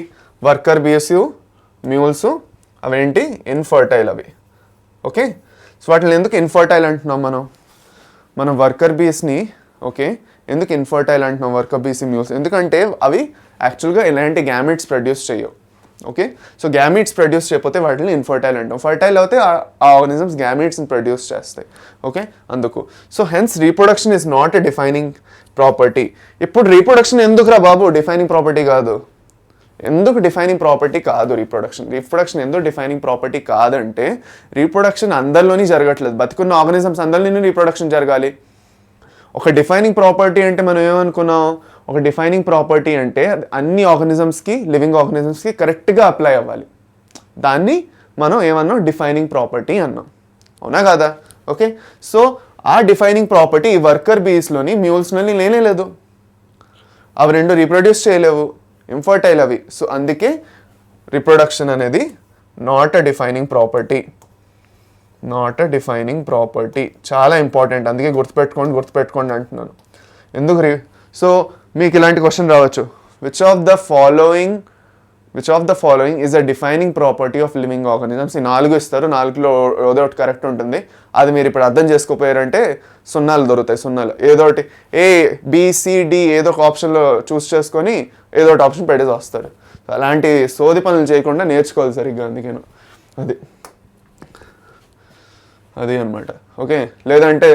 వర్కర్ బీస్, మ్యూల్స్, అవేంటి? ఇన్ఫర్టైల్ అవి. ఓకే, సో వాటిని ఎందుకు ఇన్ఫర్టైల్ అంటున్నాం మనం వర్కర్ బీస్ని? ఓకే, ఎందుకు ఇన్ఫర్టైల్ అంటున్నాం వర్కర్ బీస్, మ్యూల్స్? ఎందుకంటే అవి యాక్చువల్గా ఎలాంటి గ్యామెట్స్ ప్రొడ్యూస్ చేయవు. ఓకే, సో గ్యామెట్స్ ప్రొడ్యూస్ చేయకపోతే వాటిని ఇన్ఫర్టైల్ అంటాం. ఫర్టైల్ అయితే ఆ ఆర్గానిజమ్స్ గ్యామెట్స్ని ప్రొడ్యూస్ చేస్తాయి. ఓకే, అందుకు. So hence reproduction is not a defining property. ఇప్పుడు రీప్రొడక్షన్ ఎందుకురా బాబు డిఫైనింగ్ ప్రాపర్టీ కాదు? ఎందుకు డిఫైనింగ్ ప్రాపర్టీ కాదు రీప్రొడక్షన్ ఎందుకు డిఫైనింగ్ ప్రాపర్టీ కాదంటే రీప్రొడక్షన్ అందరిలోని జరగట్లేదు. బతికున్న ఆర్గానిజమ్స్ అందరిలోనే రీప్రొడక్షన్ జరగాలి. ఒక డిఫైనింగ్ ప్రాపర్టీ అంటే మనం ఏమనుకున్నాం? ఒక డిఫైనింగ్ ప్రాపర్టీ అంటే అన్ని ఆర్గానిజమ్స్కి, లివింగ్ ఆర్గానిజమ్స్కి కరెక్ట్గా అప్లై అవ్వాలి. దాన్ని మనం ఏమన్నాం? డిఫైనింగ్ ప్రాపర్టీ అన్నాం. అవునా కాదా? ఓకే, సో ఆ డిఫైనింగ్ ప్రాపర్టీ ఈ వర్కర్ బీస్లోని, మ్యూల్స్లోని లేనేలేదు. అవి రెండు రీప్రొడ్యూస్ చేయలేవు, ఇన్ఫర్టైల్ అవి. సో అందుకే రీప్రొడక్షన్ అనేది not a defining property. Not a defining property చాలా ఇంపార్టెంట్. అందుకే గుర్తుపెట్టుకోండి అంటున్నాను. ఎందుకు సో మీకు ఇలాంటి క్వశ్చన్ రావచ్చు, which of the following is a defining property of living organisms? ఈ 4 ఇస్తారు, 4లో ఏదో ఒకటి కరెక్ట్ ఉంటుంది. అది మీరు ఇప్పుడు అర్థం చేసుకోపోయారంటే 0 దొరుకుతాయి. 0 ఏదో ఒకటి ABCD ఏదో ఒక ఆప్షన్లో చూస్ చేసుకొని ఏదో ఒకటి ఆప్షన్ పెట్టేసి వస్తారు. అలాంటి సోది పనులు చేయకుండా నేర్చుకోవాలి సరిగ్గా. అందుకేను అది అనమాట. ఓకే, లేదంటే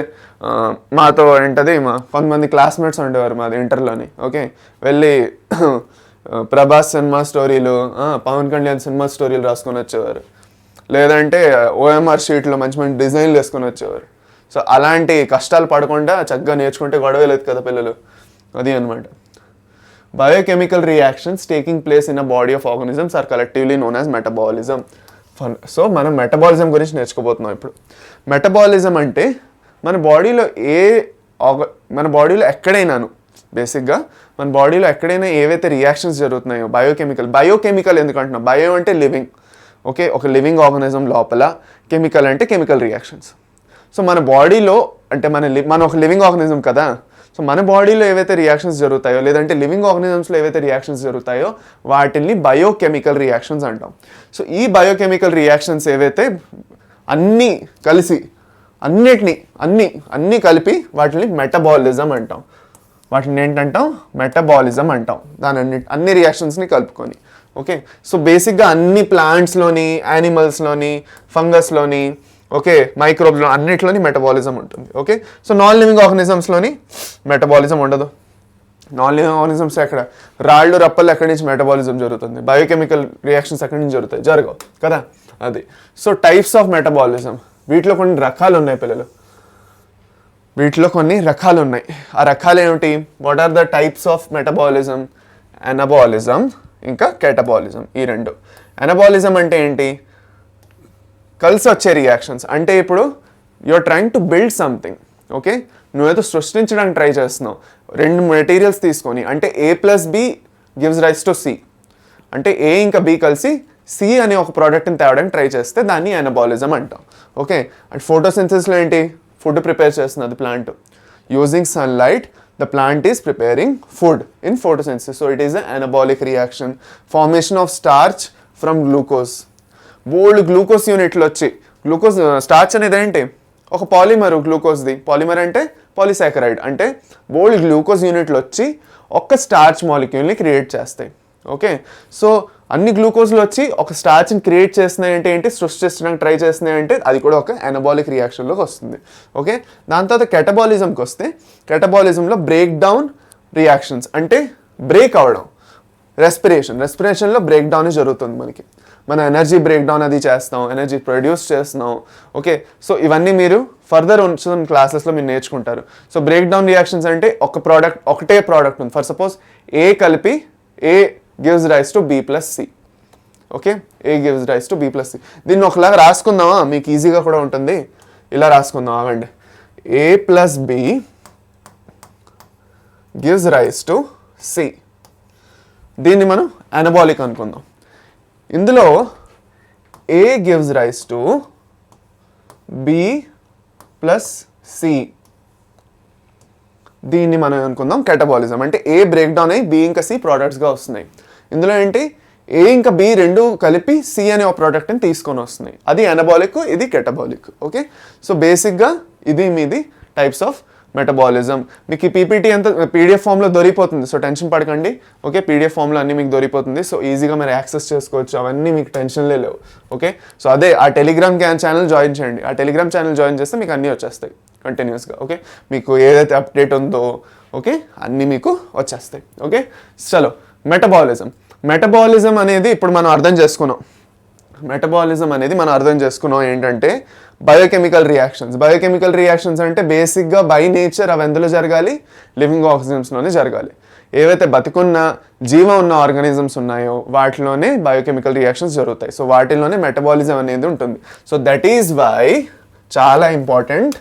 మాతో ఏంటది కొంతమంది క్లాస్మేట్స్ ఉండేవారు మాది ఇంటర్లోని. ఓకే, వెళ్ళి ప్రభాస్ సినిమా స్టోరీలు, పవన్ కళ్యాణ్ సినిమా స్టోరీలు రాసుకొని వచ్చేవారు. లేదంటే OMR షీట్లో మంచి మంచి డిజైన్లు వేసుకొని వచ్చేవారు. సో అలాంటి కష్టాలు పడకుండా చక్కగా నేర్చుకుంటే గొడవ లేదు కదా పిల్లలు, అది అనమాట. Biochemical reactions taking place in a body of organisms are collectively known as metabolism. So మనం మెటబాలిజం గురించి నేర్చుకోబోతున్నాం ఇప్పుడు. మెటబాలిజం అంటే మన బాడీలో ఎక్కడైనాను బేసిక్గా మన బాడీలో ఎక్కడైనా ఏవైతే రియాక్షన్స్ జరుగుతున్నాయో బయోకెమికల్ ఎందుకు అంటున్నాం, బయో అంటే లివింగ్, ఓకే, ఒక లివింగ్ ఆర్గానిజం లోపల, కెమికల్ అంటే కెమికల్ రియాక్షన్స్. సో మన బాడీలో అంటే మన ఒక లివింగ్ ఆర్గానిజం కదా, సో మన బాడీలో ఏవైతే రియాక్షన్స్ జరుగుతాయో లేదంటే లివింగ్ ఆర్గానిజమ్స్లో ఏవైతే రియాక్షన్స్ జరుగుతాయో వాటిని బయోకెమికల్ రియాక్షన్స్ అంటాం. సో ఈ బయోకెమికల్ రియాక్షన్స్ ఏవైతే అన్నీ కలిసి అన్నీ కలిపి వాటిని మెటబాలిజం అంటాం. వాటిని ఏంటంటాం, మెటబాలిజం అంటాం. అన్ని రియాక్షన్స్ని కలుపుకొని, ఓకే. సో బేసిక్గా అన్ని ప్లాంట్స్లోని, యానిమల్స్లోని, ఫంగస్లోని, ఓకే, మైక్రోబ్స్లో అన్నిట్లోని మెటబాలిజం ఉంటుంది, ఓకే. సో నాన్ లివింగ్ ఆర్గానిజమ్స్లోని మెటబాలిజం ఉండదు. నాన్ లివింగ్ ఆర్గానిజమ్స్ ఎక్కడ, రాళ్ళు రప్పలు ఎక్కడి నుంచి మెటబాలిజం జరుగుతుంది, బయోకెమికల్ రియాక్షన్స్ ఎక్కడి నుంచి జరగవు కదా, అది. సో టైప్స్ ఆఫ్ మెటబాలిజం, వీటిలో కొన్ని రకాలు ఉన్నాయి పిల్లలు, వీటిలో కొన్ని రకాలు ఉన్నాయి. ఆ రకాలు ఏమిటి, what are the types of metabolism? Anabolism ఇంకా కెటబాలిజం, ఈ రెండు. ఎనబాలిజం అంటే ఏంటి, కలిసి వచ్చే రియాక్షన్స్. అంటే ఇప్పుడు you're trying to build something, okay, నువ్వేదో సృష్టించడానికి ట్రై చేస్తున్నావు, రెండు మెటీరియల్స్ తీసుకొని, అంటే A+B gives rise to C, అంటే A ఇంకా B కలిసి C అనే ఒక ప్రోడక్ట్ని తేవడానికి ట్రై చేస్తే దాన్ని ఎనబాలిజం అంటాం, ఓకే. అండ్ ఫోటోసింథసిస్లో ఏంటి, ఫుడ్ ప్రిపేర్ చేస్తున్నది plant. Using sunlight the plant is preparing food in photosynthesis. So it is a anabolic reaction. Formation of starch from glucose, bold glucose యూనిట్లు వచ్చి, గ్లూకోజ్ స్టార్చ్ అనేది ఏంటి, ఒక పాలిమర్, గ్లూకోజ్ది పాలిమర్ అంటే polysaccharide, అంటే బోల్డ్ glucose యూనిట్లు వచ్చి ఒక్క స్టార్చ్ మాలిక్యూల్ని క్రియేట్ చేస్తాయి, ఓకే. సో అన్ని గ్లూకోజ్లు వచ్చి ఒక స్టార్చ్ని క్రియేట్ చేస్తున్నాయంటే ఏంటి, సృష్టించడానికి ట్రై చేస్తున్నాయంటే అది కూడా ఒక ఎనబాలిక్ రియాక్షన్లోకి వస్తుంది, ఓకే. దాని తర్వాత కెటబాలిజంకి వస్తే, కెటబాలిజంలో బ్రేక్ డౌన్ రియాక్షన్స్, అంటే బ్రేక్ అవడం, రెస్పిరేషన్లో బ్రేక్ డౌన్ జరుగుతుంది మనకి. మన ఎనర్జీ బ్రేక్ డౌన్ అది చేస్తాం, ఎనర్జీ ప్రొడ్యూస్ చేస్తున్నాం, ఓకే. సో ఇవన్నీ మీరు ఫర్దర్ ఉన్న క్లాసెస్లో మీరు నేర్చుకుంటారు. సో బ్రేక్ డౌన్ రియాక్షన్స్ అంటే ఒకటే ప్రోడక్ట్ ఉంది, ఫర్ సపోజ్ A కలిపి A gives rise to B+C, okay. A gives rise to B+C. దీన్ని ఒకలాగా రాసుకుందామా, మీకు ఈజీగా కూడా ఉంటుంది. ఇలా రాసుకుందాం, ఆగండి. A+B gives rise to C. దీన్ని మనం అనబాలిక్ అనుకుందాం. ఇందులో A gives rise to B+C, దీన్ని మనం అనుకుందాం కెటబాలిజం. అంటే A బ్రేక్ డౌన్ అయ్యి B ఇంకా C ప్రోడక్ట్స్గా వస్తున్నాయి. ఇందులో ఏంటి, A ఇంకా B రెండు కలిపి C అనే ఒక ప్రోడక్ట్ని తీసుకొని వస్తున్నాయి. అది ఎనబాలిక్, ఇది కెటబాలిక్, ఓకే. సో బేసిక్గా ఇది మీది టైప్స్ ఆఫ్ మెటబాలిజం. మీకు ఈ పీపీటీ అంతా PDF ఫామ్లో దొరికిపోతుంది, సో టెన్షన్ పడకండి, ఓకే. PDF ఫామ్లో అన్నీ మీకు దొరికిపోతుంది, సో ఈజీగా మీరు యాక్సెస్ చేసుకోవచ్చు, అవన్నీ మీకు టెన్షన్లే లేవు, ఓకే. సో అదే ఆ టెలిగ్రామ్ ఛానల్ జాయిన్ చేయండి. ఆ టెలిగ్రామ్ ఛానల్ జాయిన్ చేస్తే మీకు అన్నీ వచ్చేస్తాయి కంటిన్యూస్గా, ఓకే. మీకు ఏదైతే అప్డేట్ ఉందో, ఓకే, అన్నీ మీకు వచ్చేస్తాయి, ఓకే. చలో, మెటబాలిజం అనేది ఇప్పుడు మనం అర్థం చేసుకున్నాం. మెటబాలిజం అనేది మనం అర్థం చేసుకున్నాం ఏంటంటే బయోకెమికల్ రియాక్షన్స్ అంటే బేసిక్గా బై నేచర్ అవి ఎందులో జరగాలి, లివింగ్ ఆర్గానిజమ్స్లోనే జరగాలి. ఏవైతే బతికున్న జీవం ఉన్న ఆర్గానిజమ్స్ ఉన్నాయో వాటిలోనే బయోకెమికల్ రియాక్షన్స్ జరుగుతాయి. సో వాటిలోనే మెటబాలిజం అనేది ఉంటుంది. సో దట్ ఈజ్ వై చాలా important,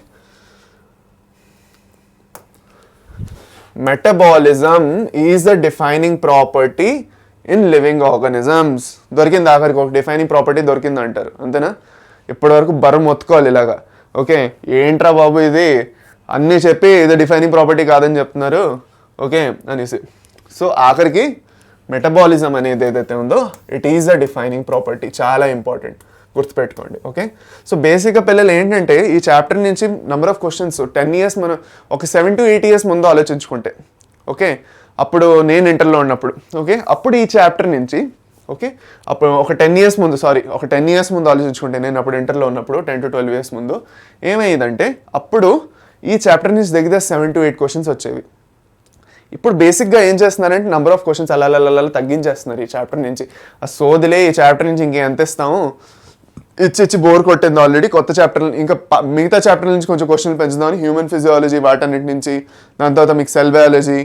metabolism is the defining property in living organisms. దొరికింది ఆఖరికి, ఒక డిఫైనింగ్ ప్రాపర్టీ దొరికింది అంటారు, అంతేనా. ఇప్పటివరకు బర్రం మొత్తుకోవాలి ఇలాగా, ఓకే. ఏంట్రా బాబు ఇది అన్నీ చెప్పి ఇది డిఫైనింగ్ ప్రాపర్టీ కాదని చెప్తున్నారు, ఓకే అనేసి. సో ఆఖరికి మెటబాలిజం అనేది ఏదైతే ఉందో it is the defining property, చాలా ఇంపార్టెంట్, గుర్తుపెట్టుకోండి, ఓకే. సో బేసిక్గా పిల్లలు ఏంటంటే ఈ చాప్టర్ నుంచి నెంబర్ ఆఫ్ క్వశ్చన్స్ 10 years మనం ఒక 7 to 8 years ముందు ఆలోచించుకుంటే, ఓకే, అప్పుడు నేను ఇంటర్లో ఉన్నప్పుడు, ఓకే, అప్పుడు ఈ చాప్టర్ నుంచి, ఓకే, అప్పుడు ఒక 10 years ముందు, ఒక 10 years ముందు ఆలోచించుకుంటే, నేను అప్పుడు ఇంటర్లో ఉన్నప్పుడు 10 to 12 years ముందు ఏమయ్యేదంటే అప్పుడు ఈ చాప్టర్ నుంచి దగ్గర 7 to 8 questions వచ్చేవి. ఇప్పుడు బేసిక్గా ఏం చేస్తున్నారంటే నెంబర్ ఆఫ్ క్వశ్చన్స్ అలా తగ్గించేస్తున్నారు ఈ చాప్టర్ నుంచి. ఆ సోదిలే, ఈ చాప్టర్ నుంచి ఇంకెంత ఇస్తాము, ఇచ్చి బోర్ కొట్టింది ఆల్రెడీ. కొత్త చాప్టర్ ఇంకా మిగతా చాప్టర్ నుంచి కొంచెం క్వశ్చన్లు పెంచుదామని హ్యూమన్ ఫిజియాలజీ వాటన్నిటి నుంచి, దాని తర్వాత మీకు సెల్ బయాలజీ,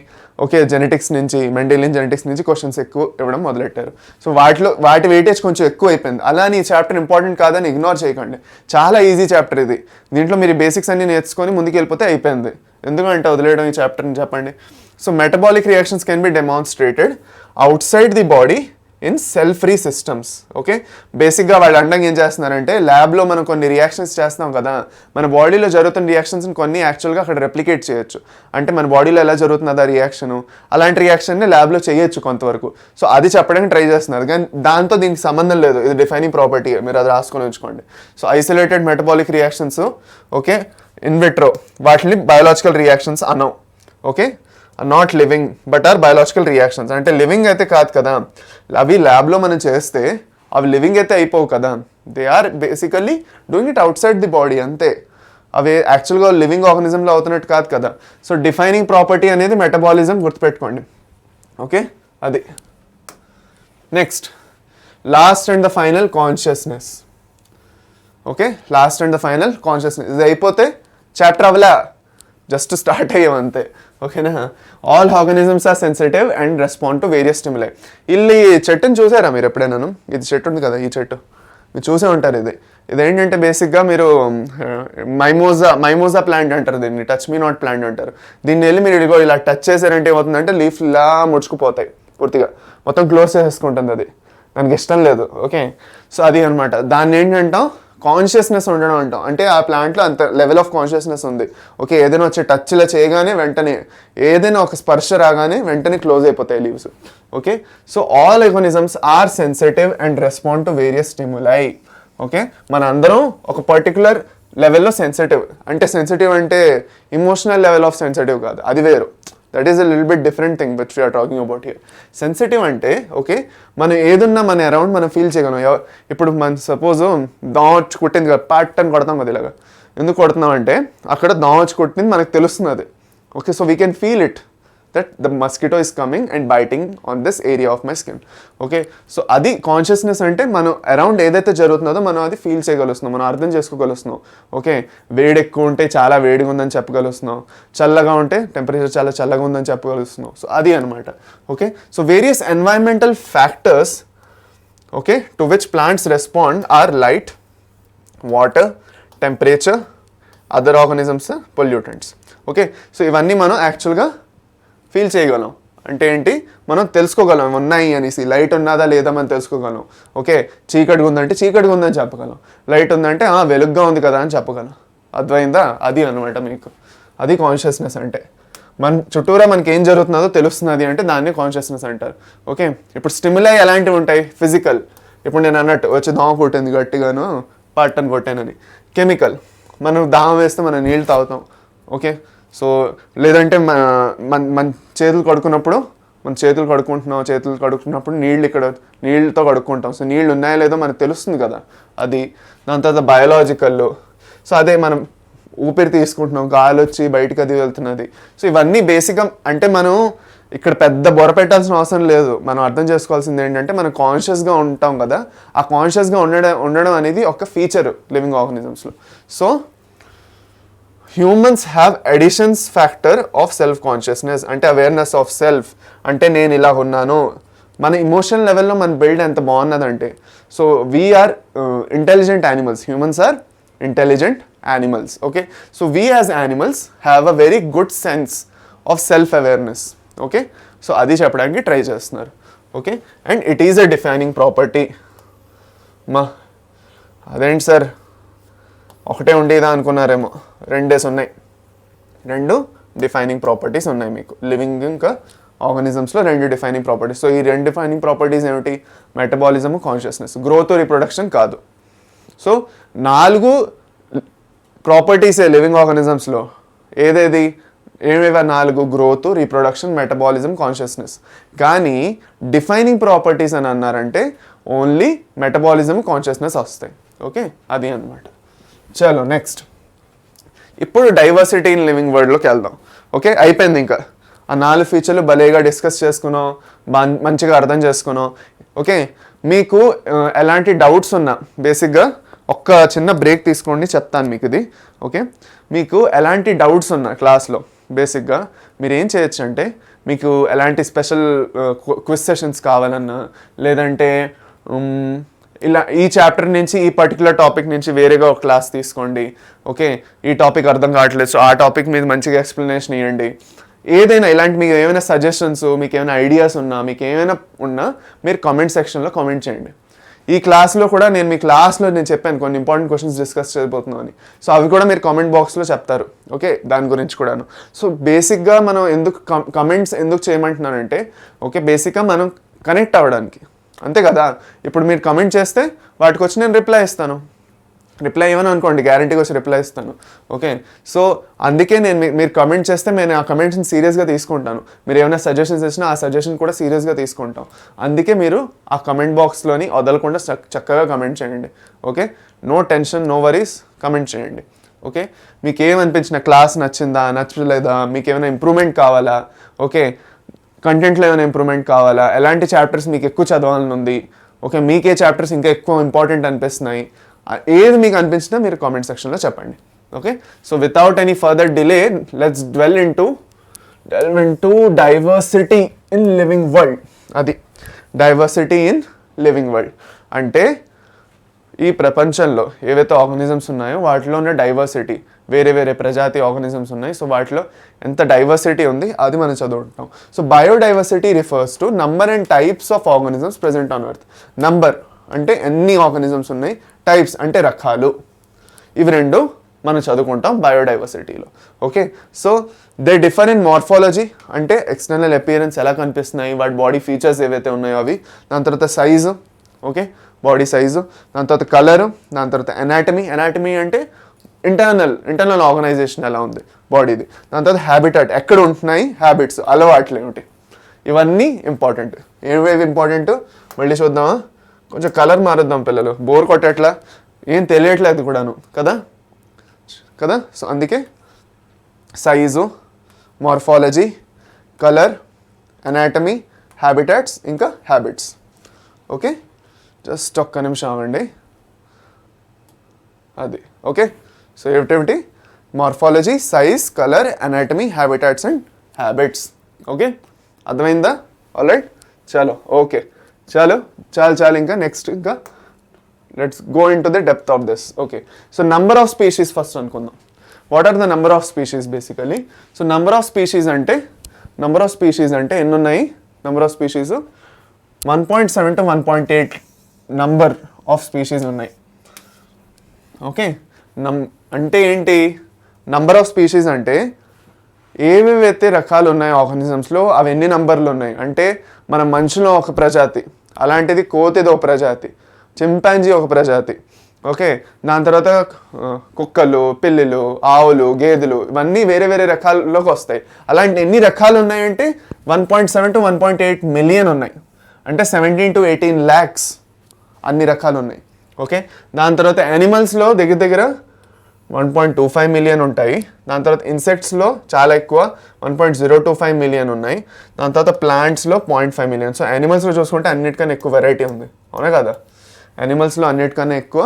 ఓకే, జెనెటిక్స్ నుంచి, మెండెలియన్ జెనెటిక్స్ నుంచి క్వశ్చన్స్ ఎక్కువ ఇవ్వడం మొదలెట్టారు. సో వాటి వెయిటేజ్ కొంచెం ఎక్కువ అయిపోయింది. అలా ఈ చాప్టర్ ఇంపార్టెంట్ కాదని ఇగ్నోర్ చేయకండి. చాలా ఈజీ చాప్టర్ ఇది. దీంట్లో మీరు బేసిక్స్ అన్ని నేర్చుకొని ముందుకు వెళ్ళిపోతే అయిపోయింది. ఎందుకంటే వదిలేయడం ఈ చాప్టర్ని చెప్పండి. So metabolic reactions can be demonstrated out side the body in cell free systems. Okay, బేసిక్గా వాళ్ళు అండంగా ఏం చేస్తున్నారంటే, ల్యాబ్లో మనం కొన్ని రియాక్షన్స్ చేస్తున్నాం కదా, మన బాడీలో జరుగుతున్న రియాక్షన్స్ని కొన్ని యాక్చువల్గా అక్కడ రెప్లికేట్ చేయొచ్చు. అంటే మన బాడీలో ఎలా జరుగుతుంది ఆ రియాక్షను, అలాంటి రియాక్షన్ని ల్యాబ్లో చేయొచ్చు కొంతవరకు. సో అది చెప్పడానికి ట్రై చేస్తున్నారు, కానీ దాంతో దీనికి సంబంధం లేదు. ఇది డిఫైనింగ్ ప్రాపర్టీ, మీరు అది రాసుకొని ఉంచుకోండి. So isolated metabolic reactions, okay, in vitro, వాటిని బయోలాజికల్ రియాక్షన్స్ అనం. Okay, not living but are biological reactions. అంటే లివింగ్ అయితే కాదు కదా, అవి ల్యాబ్లో మనం చేస్తే అవి లివింగ్ అయితే అయిపోవు కదా, they are basically doing it outside the body అంతే. అవి యాక్చువల్గా లివింగ్ ఆర్గనిజంలో అవుతున్నట్టు కాదు కదా. సో డిఫైనింగ్ ప్రాపర్టీ అనేది మెటబాలిజం, గుర్తుపెట్టుకోండి. ఓకే, అది next last and the final consciousness. Okay, last and the final consciousness. ఇది అయిపోతే చాప్టర్ అవ్వలా, జస్ట్ స్టార్ట్ అయ్యాం అంతే. ఓకేనా, all organisms are sensitive and respond to various stimuli. ఇల్లు ఈ చెట్టుని చూసారా మీరు ఎప్పుడైనా? ఇది చెట్టు ఉంది కదా, ఈ చెట్టు మీరు చూసే ఉంటారు. ఇదేంటంటే బేసిక్గా మీరు మైమోజా ప్లాంట్ అంటారు దీన్ని, టచ్ మీ నాట్ ప్లాంట్ అంటారు. దీన్ని వెళ్ళి మీరు ఇదిగో ఇలా టచ్ చేశారంటే ఏమవుతుందంటే లీఫ్ ఇలా ముడుచుకుపోతాయి, పూర్తిగా మొత్తం క్లోజ్ చేసేసుకుంటుంది. అది దానికి ఇష్టం లేదు. ఓకే, సో అది అనమాట. దాన్ని ఏంటంటాం, కాన్షియస్నెస్ ఉండడం అంటాం. అంటే ఆ ప్లాంట్లో అంత లెవెల్ ఆఫ్ కాన్షియస్నెస్ ఉంది. ఓకే, ఏదైనా వచ్చే టచ్లో చేయగానే వెంటనే, ఏదైనా ఒక స్పర్శ రాగానే వెంటనే క్లోజ్ అయిపోతాయి leaves. Okay, so all organisms are sensitive and respond to various stimuli. Okay, మన అందరం ఒక పర్టికులర్ లెవెల్లో సెన్సిటివ్. అంటే సెన్సిటివ్ అంటే ఇమోషనల్ లెవెల్ ఆఫ్ సెన్సిటివ్ కాదు, అది వేరు. That is a little bit different thing which we're talking about here. Sensitive అంటే ఓకే, మనం ఏదున్నా మన అరౌండ్ మనం ఫీల్ చేయగలం. ఇప్పుడు మన సపోజ్ దోమొచ్చి కుట్టింది కదా, పాట్ అని కొడతాం కదా ఇలాగా. ఎందుకు కొడుతున్నాం అంటే అక్కడ దోమొచ్చి కుట్టింది మనకు తెలుస్తుంది అది. Okay, so we can feel it that the mosquito is coming and biting on this area of my skin. Okay, so అది కాన్షియస్నెస్. అంటే మనం అరౌండ్ ఏదైతే జరుగుతుందో మనం అది ఫీల్ చేయగలుస్తున్నాం, మనం అర్థం చేసుకోగలుస్తున్నాం. ఓకే, వేడి ఎక్కువ ఉంటే చాలా వేడిగా ఉందని చెప్పగలుస్తున్నాం, చల్లగా ఉంటే టెంపరేచర్ చాలా చల్లగా ఉందని చెప్పగలుస్తున్నాం. సో అది అనమాట. Okay, so various environmental factors, okay, to which plants respond are light, water, temperature, other organisms, pollutants. Okay, so ఇవన్నీ మనం యాక్చువల్గా ఫీల్ చేయగలం. అంటే ఏంటి, మనం తెలుసుకోగలం ఉన్నాయి అనేసి. లైట్ ఉన్నదా లేదా మనం తెలుసుకోగలం. ఓకే, చీకటిగా ఉందంటే చీకటిగా ఉందని చెప్పగలం, లైట్ ఉందంటే వెలుగ్గా ఉంది కదా అని చెప్పగలం. అర్థమైందా? అది అనమాట మీకు, అది కాన్షియస్నెస్ అంటే. మన చుట్టూరా మనకి ఏం జరుగుతుందో తెలుస్తున్నది అంటే దాన్ని కాన్షియస్నెస్ అంటారు. ఓకే, ఇప్పుడు స్టిములై ఎలాంటివి ఉంటాయి? ఫిజికల్, ఇప్పుడు నేను అన్నట్టు వచ్చి దోమ కొట్టింది గట్టిగాను, పట్టని కొట్టానని. కెమికల్, మనం దాహం వేస్తే మనం నీళ్ళు తాగుతాం. ఓకే, సో లేదంటే మన చేతులు కడుక్కున్నప్పుడు, మన చేతులు కడుక్కున్నప్పుడు నీళ్ళు ఇక్కడ నీళ్ళతో కడుక్కుంటాం. సో నీళ్ళు ఉన్నాయో లేదో మనకు తెలుస్తుంది కదా అది. దాని తర్వాత బయోలాజికల్, సో అదే మనం ఊపిరి తీసుకుంటున్నాం, గాలి వచ్చి బయటకు అది వెళ్తున్నది. సో ఇవన్నీ బేసిక్గా అంటే మనం ఇక్కడ పెద్ద బొర పెట్టాల్సిన అవసరం లేదు. మనం అర్థం చేసుకోవాల్సింది ఏంటంటే మనం కాన్షియస్గా ఉంటాం కదా, ఆ కాన్షియస్గా ఉండడం అనేది ఒక ఫీచర్ లివింగ్ ఆర్గానిజమ్స్లో. So humans have additions factor of self consciousness, అంటే అవేర్నెస్ ఆఫ్ సెల్ఫ్. అంటే నేను ఇలా ఉన్నాను, మన ఇమోషనల్ లెవెల్లో మన బిల్డ్ ఎంత బాగున్నదంటే. So we are intelligent animals, humans are intelligent animals. Okay, so we as animals have a very good sense of self awareness. Okay, so adi cheppadaniki try chestunaru. Okay, and it is a defining property. Ma adenti sir ఒకటే ఉండేదా అనుకున్నారేమో, రెండేసి ఉన్నాయి. రెండు defining properties ఉన్నాయి మీకు living ఇంకా ఆర్గానిజమ్స్లో, రెండు defining properties. So ఈ రెండు డిఫైనింగ్ ప్రాపర్టీస్ ఏమిటి? Metabolism, consciousness. గ్రోత్, రీప్రొడక్షన్ కాదు. సో 4 ప్రాపర్టీసే లివింగ్ ఆర్గానిజమ్స్లో. ఏదేది? ఏమేవా 4? Growth, reproduction, metabolism, consciousness. కానీ డిఫైనింగ్ ప్రాపర్టీస్ అని అన్నారంటే ఓన్లీ మెటబాలిజం, కాన్షియస్నెస్ వస్తాయి. ఓకే, అది అనమాట. చలో నెక్స్ట్, ఇప్పుడు డైవర్సిటీ ఇన్ లివింగ్ వరల్డ్లోకి వెళ్దాం. ఓకే, అయిపోయింది. ఇంకా ఆ 4 ఫీచర్లు భలేగా డిస్కస్ చేసుకున్నాం, మంచిగా అర్థం చేసుకున్నాం. ఓకే, మీకు ఎలాంటి డౌట్స్ ఉన్నా బేసిక్గా ఒక్క చిన్న బ్రేక్ తీసుకోండి, చెప్తాను మీకు ఇది. ఓకే, మీకు ఎలాంటి డౌట్స్ ఉన్నా క్లాస్లో బేసిక్గా మీరు ఏం చేయొచ్చు అంటే, మీకు ఎలాంటి స్పెషల్ క్విజ్ సెషన్స్ కావాలన్నా, లేదంటే ఇలా ఈ చాప్టర్ నుంచి ఈ పర్టికులర్ టాపిక్ నుంచి వేరేగా ఒక క్లాస్ తీసుకోండి. ఓకే, ఈ టాపిక్ అర్థం కావట్లేదు, సో ఆ టాపిక్ మీద మంచిగా ఎక్స్ప్లెనేషన్ ఇవ్వండి. ఏదైనా ఇలాంటి మీకు ఏమైనా సజెషన్స్, మీకు ఏమైనా ఐడియాస్ ఉన్నా, మీకు ఏమైనా ఉన్నా మీరు కామెంట్ సెక్షన్లో కామెంట్ చేయండి. ఈ క్లాస్లో కూడా నేను మీ క్లాస్లో నేను చెప్పాను కొన్ని ఇంపార్టెంట్ క్వశ్చన్స్ డిస్కస్ చేయబోతున్నాను అని. సో అవి కూడా మీరు కామెంట్ బాక్స్లో చెప్తారు. ఓకే, దాని గురించి కూడాను. సో బేసిక్గా మనం ఎందుకు కమెంట్స్ ఎందుకు చేయమంటున్నానంటే, ఓకే, బేసిక్గా మనం కనెక్ట్ అవ్వడానికి, అంతే కదా. ఇప్పుడు మీరు కమెంట్ చేస్తే వాటికి వచ్చి నేను రిప్లై ఇస్తాను. రిప్లై ఇవ్వను అనుకోండి, గ్యారంటీగా వచ్చి రిప్లై ఇస్తాను. ఓకే, సో అందుకే నేను మీరు కమెంట్ చేస్తే నేను ఆ కమెంట్స్ని సీరియస్గా తీసుకుంటాను. మీరు ఏమైనా సజెషన్స్ ఇచ్చినా ఆ సజెషన్ కూడా సీరియస్గా తీసుకుంటాం. అందుకే మీరు ఆ కమెంట్ బాక్స్లోని వదలకుండా చక్కగా కమెంట్ చేయండి. Okay, no tension, no worries, comment చేయండి. ఓకే, మీకు ఏమనిపించిన, క్లాస్ నచ్చిందా, నచ్చలేదా, మీకు ఏమైనా ఇంప్రూవ్మెంట్ కావాలా, ఓకే, కంటెంట్లో ఏమైనా ఇంప్రూవ్మెంట్ కావాలా, ఎలాంటి చాప్టర్స్ మీకు ఎక్కువ చదవాలని ఉంది, ఓకే, మీకే చాప్టర్స్ ఇంకా ఎక్కువ ఇంపార్టెంట్ అనిపిస్తున్నాయి, ఏది మీకు అనిపించినా మీరు కామెంట్ సెక్షన్లో చెప్పండి. Okay, so without any further delay let's delve into diversity in living world. అది డైవర్సిటీ ఇన్ లివింగ్ వరల్డ్ అంటే ఈ ప్రపంచంలో ఏవైతే ఆర్గానిజమ్స్ ఉన్నాయో వాటిలో ఉన్న డైవర్సిటీ, వేరే వేరే ప్రజాతి ఆర్గానిజమ్స్ ఉన్నాయి. సో వాటిలో ఎంత డైవర్సిటీ ఉంది అది మనం చదువుకుంటాం. So biodiversity refers to number and types of organisms present on earth. Number అంటే ఎన్ని ఆర్గానిజమ్స్ ఉన్నాయి, టైప్స్ అంటే రకాలు. ఇవి రెండు మనం చదువుకుంటాం బయోడైవర్సిటీలో. Okay, so they differ in morphology అంటే ఎక్స్టర్నల్ అపియరెన్స్ ఎలా కనిపిస్తున్నాయి, వాటి బాడీ ఫీచర్స్ ఏవైతే ఉన్నాయో అవి. దాని తర్వాత సైజు, ఓకే, బాడీ సైజు. దాని తర్వాత కలరు. దాని తర్వాత ఎనాటమీ అంటే ఇంటర్నల్ ఆర్గనైజేషన్ ఎలా ఉంది బాడీది. దాని తర్వాత హ్యాబిటాట్, ఎక్కడ ఉంటున్నాయి హ్యాబిట్స్, అలవాట్లు ఏమిటి, ఇవన్నీ ఇంపార్టెంట్. ఏవేవి ఇంపార్టెంట్ మళ్ళీ చూద్దామా. కొంచెం కలర్ మారుద్దాం పిల్లలు, బోర్ కొట్టేట్లా ఏం తెలియట్లేదు కూడాను కదా. సో అందుకే size, morphology, colour, anatomy, habitats, ఇంకా హ్యాబిట్స్. ఓకే, జస్ట్ ఒక్క నిమిషం అవ్వండి. అది ఓకే. సో ఏమిటి, morphology, size, colour, anatomy, habitats and habits. Okay, అర్థమైందా? ఆల్రైట్, చలో. ఓకే, చాలు ఇంకా నెక్స్ట్ ఇంకా let's go into the depth of this. Okay, so number of species first అనుకుందాం. What are the number of species basically? So number of species అంటే ఎన్ని ఉన్నాయి? Number of species 1.7 to 1.8 number of species ఉన్నాయి. Okay, అంటే ఏంటి number of species అంటే ఏవేవైతే రకాలు ఉన్నాయి ఆర్గానిజమ్స్లో అవి ఎన్ని నంబర్లు ఉన్నాయి అంటే, మన మనుషులో ఒక ప్రజాతి, అలాంటిది కోతిది ఒక ప్రజాతి, చింపాంజీ ఒక ప్రజాతి. ఓకే, దాని తర్వాత కుక్కలు, పిల్లులు, ఆవులు, గేదెలు, ఇవన్నీ వేరే వేరే రకాల్లోకి వస్తాయి. అలాంటి ఎన్ని రకాలు ఉన్నాయంటే 1.7 to 1.8 మిలియన్ ఉన్నాయి. అంటే 17 to 18 lakhs అన్ని రకాలు ఉన్నాయి. ఓకే, దాని తర్వాత యానిమల్స్లో దగ్గర 1.25 మిలియన్ ఉంటాయి. దాని తర్వాత ఇన్సెక్ట్స్లో చాలా ఎక్కువ 1.025 మిలియన్ ఉన్నాయి. దాని తర్వాత ప్లాంట్స్లో 0.5 మిలియన్. సో యానిమల్స్లో చూసుకుంటే అన్నిటికన్నా ఎక్కువ వెరైటీ ఉంది, అవునా కదా. యానిమల్స్లో అన్నిటికన్నా ఎక్కువ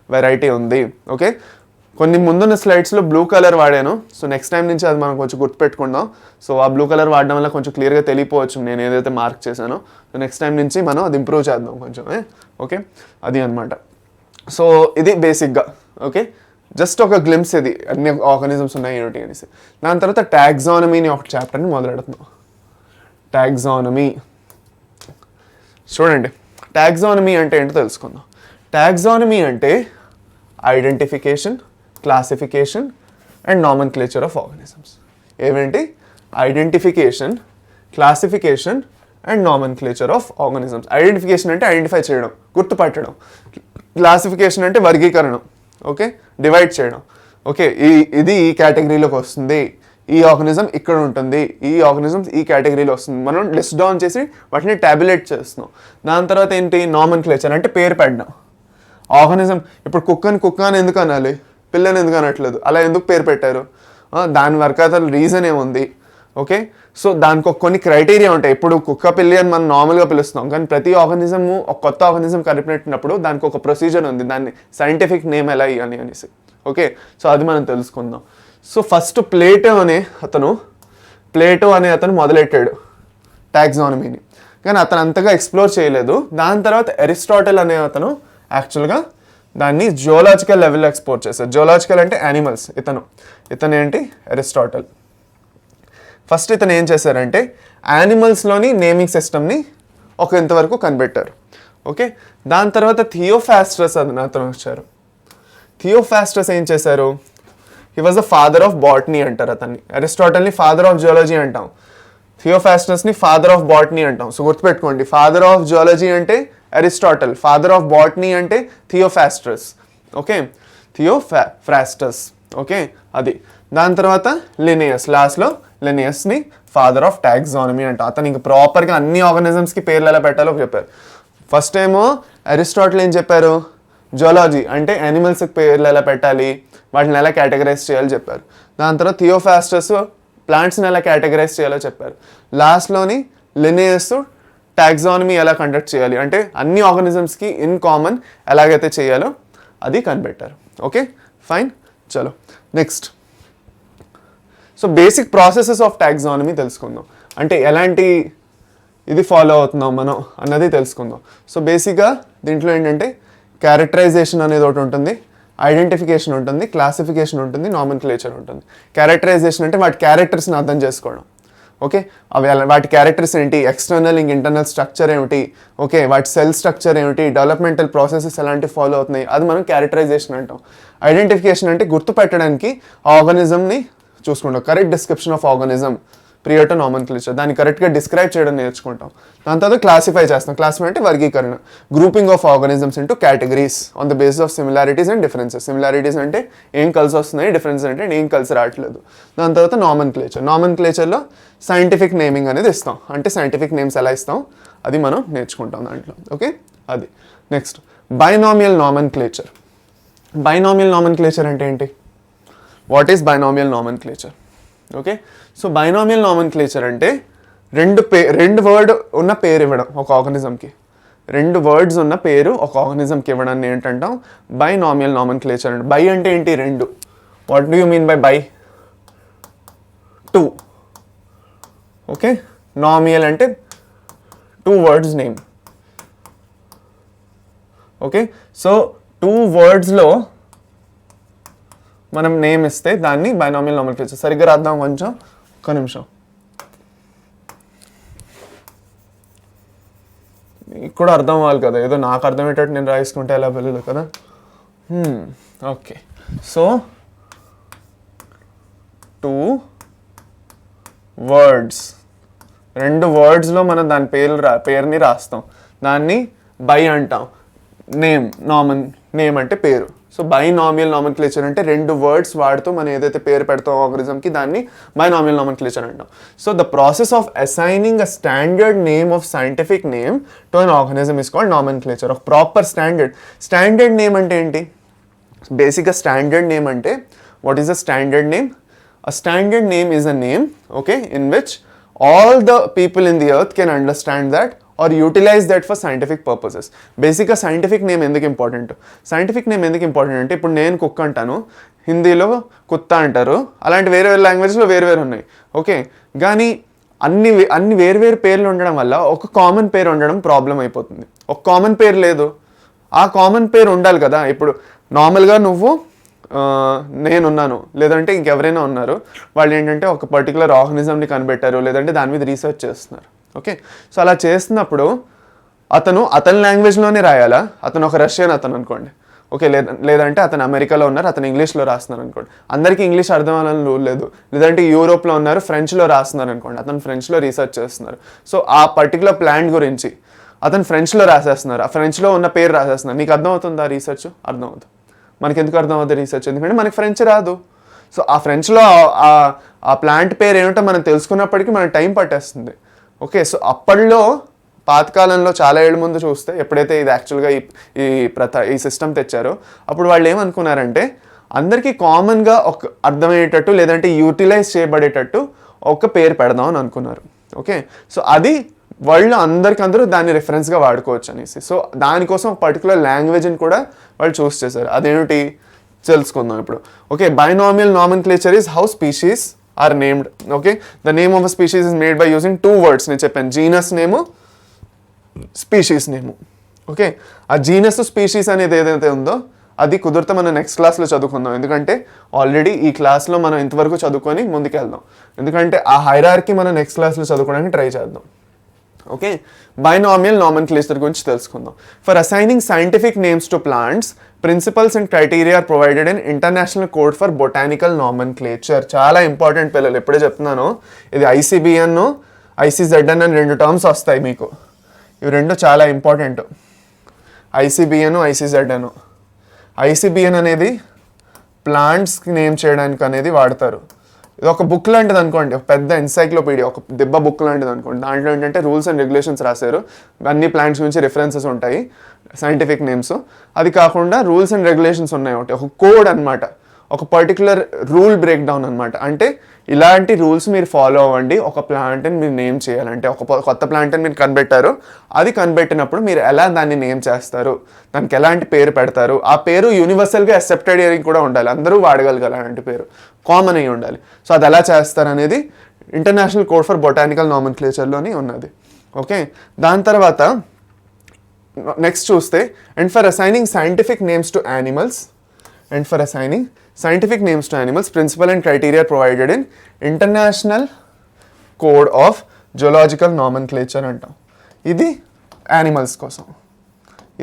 వెరైటీ ఉంది. ఓకే, కొన్ని ముందున్న స్లైడ్స్లో బ్లూ కలర్ వాడాను. సో నెక్స్ట్ టైం నుంచి అది మనం కొంచెం గుర్తుపెట్టుకుందాం. సో ఆ బ్లూ కలర్ వాడడం వల్ల కొంచెం క్లియర్గా తెలియపోవచ్చు నేను ఏదైతే మార్క్ చేశానో. సో నెక్స్ట్ టైం నుంచి మనం అది ఇంప్రూవ్ చేద్దాం కొంచెం. ఓకే, అది అనమాట. సో ఇది బేసిక్గా. ఓకే, జస్ట్ ఒక గ్లిమ్స్, ఇది అన్ని ఆర్గానిజమ్స్ ఉన్నాయి ఏమిటి అనేసి. దాని తర్వాత టాక్సానమీని ఒక చాప్టర్ని మొదలెడుతున్నాం. టాక్సానమీ చూడండి. టాక్సానమీ అంటే ఏంటో తెలుసుకుందాం. టాక్సానమీ అంటే identification, classification and nomenclature of organisms. ఏమేంటి? Identification, classification and nomenclature of organisms. Identification అంటే ఐడెంటిఫై చేయడం, గుర్తుపట్టడం. క్లాసిఫికేషన్ అంటే వర్గీకరణం, ఓకే, డివైడ్ చేయడం. ఓకే, ఇది ఈ కేటగిరీలోకి వస్తుంది, ఈ ఆర్గానిజం ఇక్కడ ఉంటుంది, ఈ ఆర్గానిజమ్స్ ఈ కేటగిరీలో వస్తుంది. మనం లిస్ట్ డౌన్ చేసి వాటిని ట్యాబులేట్ చేస్తున్నాం. దాని తర్వాత ఏంటి? నామన్క్లేచర్ అంటే పేరు పెట్టడం. ఆర్గానిజం ఇప్పుడు కుక్క అని ఎందుకు అనాలి, పిల్లని ఎందుకు అనట్లేదు, అలా ఎందుకు పేరు పెట్టారు, దాని వరకు అసలు రీజన్ ఏముంది, ఓకే, సో దానికి కొన్ని క్రైటీరియా ఉంటాయి. ఇప్పుడు కుక్క పిల్లి అని మనం నార్మల్గా పిలుస్తాం, కానీ ప్రతి ఆర్గానిజము ఒక కొత్త ఆర్గానిజం కనిపెట్టినప్పుడు దానికి ఒక ప్రొసీజర్ ఉంది, దాన్ని సైంటిఫిక్ నేమ్ ఎలా ఇవ్వాలి అనేసి. ఓకే, సో అది మనం తెలుసుకుందాం. సో ఫస్ట్ ప్లేటో అనే అతను మొదలెట్టాడు టాక్సానమీని, కానీ అతను అంతగా ఎక్స్ప్లోర్ చేయలేదు. దాని తర్వాత అరిస్టాటిల్ అనే అతను యాక్చువల్గా దాన్ని జియోలాజికల్ లెవెల్లో ఎక్స్ప్లోర్ చేశారు. జియోలాజికల్ అంటే యానిమల్స్. ఇతను ఏంటి, అరిస్టాటిల్. ఫస్ట్ ఇతను ఏం చేశారంటే యానిమల్స్లోని నేమింగ్ సిస్టమ్ని ఇంతవరకు కనిపెట్టారు. ఓకే, దాని తర్వాత థియోఫాస్ట్రస్ అతను వచ్చారు. థియోఫాస్ట్రస్ ఏం చేశారు, he was the father of botany అంటారు అతన్ని. అరిస్టాటిల్ని ఫాదర్ ఆఫ్ జియాలజీ అంటాం, థియోఫాస్ట్రస్ని ఫాదర్ ఆఫ్ బాటనీ అంటాం. సో గుర్తుపెట్టుకోండి, ఫాదర్ ఆఫ్ జియాలజీ అంటే అరిస్టాటిల్, ఫాదర్ ఆఫ్ బాటనీ అంటే థియోఫాస్ట్రస్. Okay, Theophrastus. ఓకే, అది. దాని తర్వాత లినియస్, లాస్ట్లో లినియస్ని ఫాదర్ ఆఫ్ టాక్సానమీ అంట. అతను ఇంక ప్రాపర్గా అన్ని ఆర్గానిజమ్స్కి పేర్లు ఎలా పెట్టాలో చెప్పారు. ఫస్ట్ ఏమో అరిస్టాటిల్ ఏం చెప్పారు, జువాలజీ అంటే యానిమల్స్కి పేర్లు ఎలా పెట్టాలి, వాటిని ఎలా కేటగరైజ్ చేయాలో చెప్పారు. దాని తర్వాత థియోఫాస్టస్ ప్లాంట్స్ని ఎలా కేటగరైజ్ చేయాలో చెప్పారు. లాస్ట్లోని లినియస్ టాక్సానమీ ఎలా కండక్ట్ చేయాలి అంటే అన్ని ఆర్గానిజమ్స్కి ఇన్ కామన్ ఎలాగైతే చేయాలో అది కనిపెట్టారు. Okay, fine. చలో next. So basic processes of taxonomy తెలుసుకుందాం, అంటే ఎలాంటి ఇది ఫాలో అవుతున్నాం మనం అన్నది తెలుసుకుందాం. సో బేసిక్గా దీంట్లో ఏంటంటే క్యారెక్టరైజేషన్ అనేది ఒకటి ఉంటుంది, ఐడెంటిఫికేషన్ ఉంటుంది, క్లాసిఫికేషన్ ఉంటుంది, నామెన్క్లేచర్ ఉంటుంది. క్యారెక్టరైజేషన్ అంటే వాటి క్యారెక్టర్స్ని అర్థం చేసుకోవడం. ఓకే, వాటి క్యారెక్టర్స్ ఏంటి, ఎక్స్టర్నల్ ఇంటర్నల్ స్ట్రక్చర్ ఏమిటి, ఓకే, వాటి సెల్ స్ట్రక్చర్ ఏమిటి, డెవలప్మెంటల్ ప్రాసెసెస్ ఎలాంటి ఫాలో అవుతున్నాయి, అది మనం క్యారెక్టరైజేషన్ అంటాం. ఐడెంటిఫికేషన్ అంటే గుర్తుపెట్టడానికి ఆర్గానిజంని చూసుకుంటాం, correct description of organism prior to nomenclature, దాన్ని కరెక్ట్గా డిస్క్రైబ్ చేయడం నేర్చుకుంటాం. దాని తర్వాత క్లాసిఫై చేస్తాం. క్లాసిఫై అంటే వర్గీకరణ, grouping of organisms into categories on the basis of similarities and differences. Similarities అంటే ఏం కలిసి వస్తున్నాయి, డిఫరెన్సెస్ అంటే ఏం కలిసి రావట్లేదు. దాని తర్వాత నామెన్క్లేచర్లో సైంటిఫిక్ నేమింగ్ అనేది ఇస్తాం, అంటే సైంటిఫిక్ నేమ్స్ ఎలా ఇస్తాం అది మనం నేర్చుకుంటాం దాంట్లో. ఓకే, అది. Next binomial nomenclature. Binomial nomenclature అంటే ఏంటి, what is binomial nomenclature? Okay, so binomial nomenclature అంటే రెండు వర్డ్ ఉన్న పేరు ఇవ్వడం ఒక ఆర్గానిజంకి. రెండు వర్డ్స్ ఉన్న పేరు ఒక ఆర్గానిజంకి ఇవ్వడాన్ని ఏంటంటాం, బైనామియల్ నామెన్క్లేచర్ అంటే. బై అంటే ఏంటి, రెండు. What do you mean by bi? Two. Okay, nomial అంటే two words name. Okay, so two వర్డ్స్లో మనం నేమ్ ఇస్తే దాన్ని బైనామియల్ నామెన్క్లేచర్. సరిగ్గా రాద్దాం కొంచెం, ఒక్క నిమిషం. మీకు కూడా అర్థం అవ్వాలి కదా, ఏదో నాకు అర్థమయ్యేటట్టు నేను రాసుకుంటే ఎలా వెళ్ళదు కదా. ఓకే, సో టూ వర్డ్స్, రెండు వర్డ్స్లో మనం దాని పేరుని రాస్తాం, దాన్ని బై అంటాం. నేమ్ అంటే పేరు. సో బైనామియల్ నామెన్క్లేచర్ అంటే రెండు వర్డ్స్ వాడుతూ మనం ఏదైతే పేరు పెడతాం ఆర్గానిజంకి దాన్ని బైనామియల్ నామెన్క్లేచర్ అంటాం. So the process of assigning a standard name of scientific name to an organism is called nomenclature. ఒక ప్రాపర్ స్టాండర్డ్ నేమ్ అంటే ఏంటి? బేసిక్గా స్టాండర్డ్ నేమ్ అంటే what is a standard name? A standard name is a name, okay, in which all the people in the earth can understand that or utilize that for scientific purposes. బేసిక్గా scientific name ఎందుకు important? Scientific name ఎందుకు important అంటే ఇప్పుడు నేను కుక్క అంటాను, హిందీలో కుత్తా అంటారు, అలాంటి వేరే లాంగ్వేజ్లో వేరు ఉన్నాయి. ఓకే, కానీ అన్ని వేరు పేర్లు ఉండడం వల్ల ఒక కామన్ పేరు ఉండడం ప్రాబ్లం అయిపోతుంది. ఒక కామన్ పేరు లేదు, ఆ కామన్ పేరు ఉండాలి కదా. ఇప్పుడు నార్మల్గా నువ్వు నేనున్నాను, లేదంటే ఇంకెవరైనా ఉన్నారు, వాళ్ళు ఏంటంటే ఒక పర్టికులర్ ఆర్గానిజంని కనిపెట్టారు, లేదంటే దాని మీద రీసెర్చ్ చేస్తున్నారు. ఓకే, సో అలా చేస్తున్నప్పుడు అతని లాంగ్వేజ్లోనే రాయాలా? అతను ఒక రష్యన్ అతను అనుకోండి, ఓకే, లేదంటే అతను అమెరికాలో ఉన్నారు, అతను ఇంగ్లీష్లో రాస్తున్నారు అనుకోండి, అందరికీ ఇంగ్లీష్ అర్థం అవ్వాలని రూల్ లేదు. లేదంటే యూరోప్లో ఉన్నారు, ఫ్రెంచ్లో రాస్తున్నారు అనుకోండి, అతను ఫ్రెంచ్లో రీసెర్చ్ చేస్తున్నారు. సో ఆ పర్టికులర్ ప్లాంట్ గురించి అతను ఫ్రెంచ్లో రాసేస్తున్నారు, ఆ ఫ్రెంచ్లో ఉన్న పేరు రాసేస్తున్నారు. నీకు అర్థమవుతుందా రీసెర్చ్? అర్థమవుతుంది. మనకి ఎందుకు అర్థం అవుతుంది రీసెర్చ్? ఎందుకంటే మనకి ఫ్రెంచ్ రాదు. సో ఆ ఫ్రెంచ్లో ఆ ప్లాంట్ పేరు ఏమిటో మనం తెలుసుకున్నప్పటికీ మనకు టైం పట్టేస్తుంది. ఓకే, సో అప్పట్లో పాతకాలంలో చాలా ఏళ్ళ ముందు చూస్తే, ఎప్పుడైతే ఇది యాక్చువల్గా ఈ సిస్టమ్ తెచ్చారో అప్పుడు వాళ్ళు ఏమనుకున్నారంటే అందరికీ కామన్గా ఒక అర్థమయ్యేటట్టు లేదంటే యూటిలైజ్ చేయబడేటట్టు ఒక పేరు పెడదాం అని అనుకున్నారు. ఓకే, సో అది వరల్డ్లో అందరికందరూ దాన్ని రెఫరెన్స్గా వాడుకోవచ్చు అనేసి. సో దానికోసం ఒక పర్టికులర్ లాంగ్వేజ్ని కూడా వాళ్ళు చూస్ చేశారు. అదేమిటి తెలుసుకుందాం ఇప్పుడు. Okay, binomial nomenclature is how species are named. Okay, the name of a species is made by using 2 words. నేను చెప్పాను, genus name, species name. Okay, ఆ జీనస్ స్పీషీస్ అనేది ఏదైతే ఉందో అది కుదిరితే మనం నెక్స్ట్ క్లాస్లో చదువుకుందాం. ఎందుకంటే ఆల్రెడీ ఈ క్లాస్లో మనం ఇంతవరకు చదువుకొని ముందుకెళ్దాం. ఎందుకంటే ఆ హైరార్కీ మనం నెక్స్ట్ క్లాస్లో చదువుకోవడానికి ట్రై చేద్దాం. ఓకే, బైనామియల్ నామెన్క్లేచర్ గురించి తెలుసుకుందాం. For assigning scientific names to plants, principles and criteria are provided in international code for botanical nomenclature. చాలా ఇంపార్టెంట్ పిల్లలు, ఎప్పుడే చెప్తున్నాను. ఇది ICBN, ICZN అని 2 టర్మ్స్ వస్తాయి మీకు. ఇవి 2 చాలా ఇంపార్టెంట్. ICBN, ICZN. ICBN అనేది ప్లాంట్స్కి నేమ్ చేయడానికి అనేది వాడతారు. ఇది ఒక బుక్ లాంటిది అనుకోండి, ఒక పెద్ద ఎన్సైక్లోపీడియా, ఒక దెబ్బ బుక్ లాంటిది అనుకోండి. దాంట్లో ఏంటంటే రూల్స్ అండ్ రెగ్యులేషన్స్ రాశారు, అన్ని ప్లాంట్స్ గురించి రిఫరెన్సెస్ ఉంటాయి, సైంటిఫిక్ నేమ్స్. అది కాకుండా రూల్స్ అండ్ రెగ్యులేషన్స్ ఉన్నాయి, ఒకటి ఒక కోడ్ అనమాట, ఒక పర్టికులర్ రూల్ బ్రేక్ డౌన్ అనమాట. అంటే ఇలాంటి రూల్స్ మీరు ఫాలో అవ్వండి ఒక ప్లాంట్ని మీరు నేమ్ చేయాలంటే. ఒక కొత్త ప్లాంట్ని మీరు కనిపెట్టారు, అది కనిపెట్టినప్పుడు మీరు ఎలా దాన్ని నేమ్ చేస్తారు, దానికి ఎలాంటి పేరు పెడతారు, ఆ పేరు యూనివర్సల్గా అక్సెప్టెడ్ ఇయరింగ్ కూడా ఉండాలి, అందరూ వాడగలగాలి, అలాంటి పేరు కామన్ అయ్యి ఉండాలి. సో అది ఎలా చేస్తారు అనేది ఇంటర్నేషనల్ కోడ్ ఫర్ బొటానికల్ నామెన్క్లేచర్లోని ఉన్నది. ఓకే, దాని తర్వాత నెక్స్ట్ చూస్తే, and for assigning scientific names to animals, and for assigning scientific names to animals, principle and criteria are provided in International Code of Zoological Nomenclature అంటాం. ఇది animals కోసం.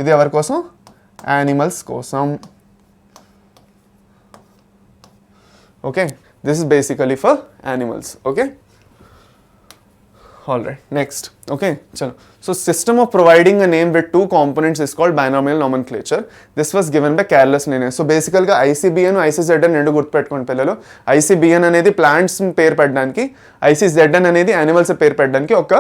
ఇది ఎవరి కోసం? యానిమల్స్ కోసం. Okay, this is basically for animals. Okay, all right, next. Okay, chalo. So system of providing a name with 2 components is called binomial nomenclature. This was given by Carlos Linnaeus. So basically గా ICBN, ICZN 2 గుర్తుపెట్టుకోండి పిల్లలు. ICBN అనేది plants పేరు పెట్టడానికి, ICZN అనేది animals పేరు పెట్టడానికి ఒక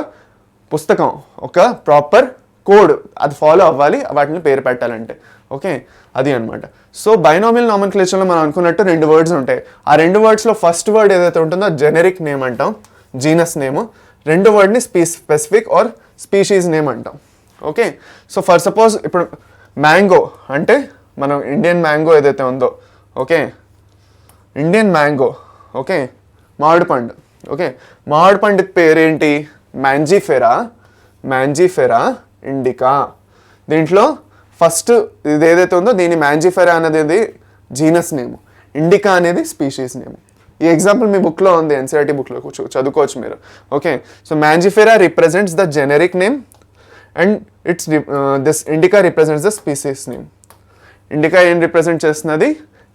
పుస్తకం, ఒక ప్రాపర్ కోడ్, అది ఫాలో అవ్వాలి వాటిని పేరు పెట్టాలంటే. ఓకే, అది అనమాట. సో బైనామియల్ నామెన్క్లేచర్లో మనం అనుకున్నట్టు 2 words ఉంటాయి. ఆ 2 wordsలో ఫస్ట్ వర్డ్ ఏదైతే ఉంటుందో జెనరిక్ నేమ్ అంటాం, జీనస్ నేము. 2 వర్డ్ని స్పెసిఫిక్ ఆర్ స్పీషీస్ నేమ్ అంటాం. ఓకే, సో ఫర్ సపోజ్ ఇప్పుడు మ్యాంగో అంటే మనం ఇండియన్ మ్యాంగో ఏదైతే ఉందో, ఓకే, ఇండియన్ మ్యాంగో. ఓకే, మామిడి పండు. ఓకే, మామిడి పండుకి పేరేంటి? Mangifera, Mangifera indica. దీంట్లో ఫస్ట్ ఇది ఏదైతే ఉందో దీని మ్యాంజిఫెరా అనేది జీనస్ నేమ్, ఇండికా అనేది స్పీషీస్ నేమ్. ఈ ఎగ్జాంపుల్ మీ బుక్లో ఉంది, ఎన్సీఆర్టీ బుక్లో చదువుకోవచ్చు మీరు. Okay, so Mangifera represents the generic name and it's this indica represents the species name. Indica ఏం రిప్రజెంట్ చేస్తున్నది?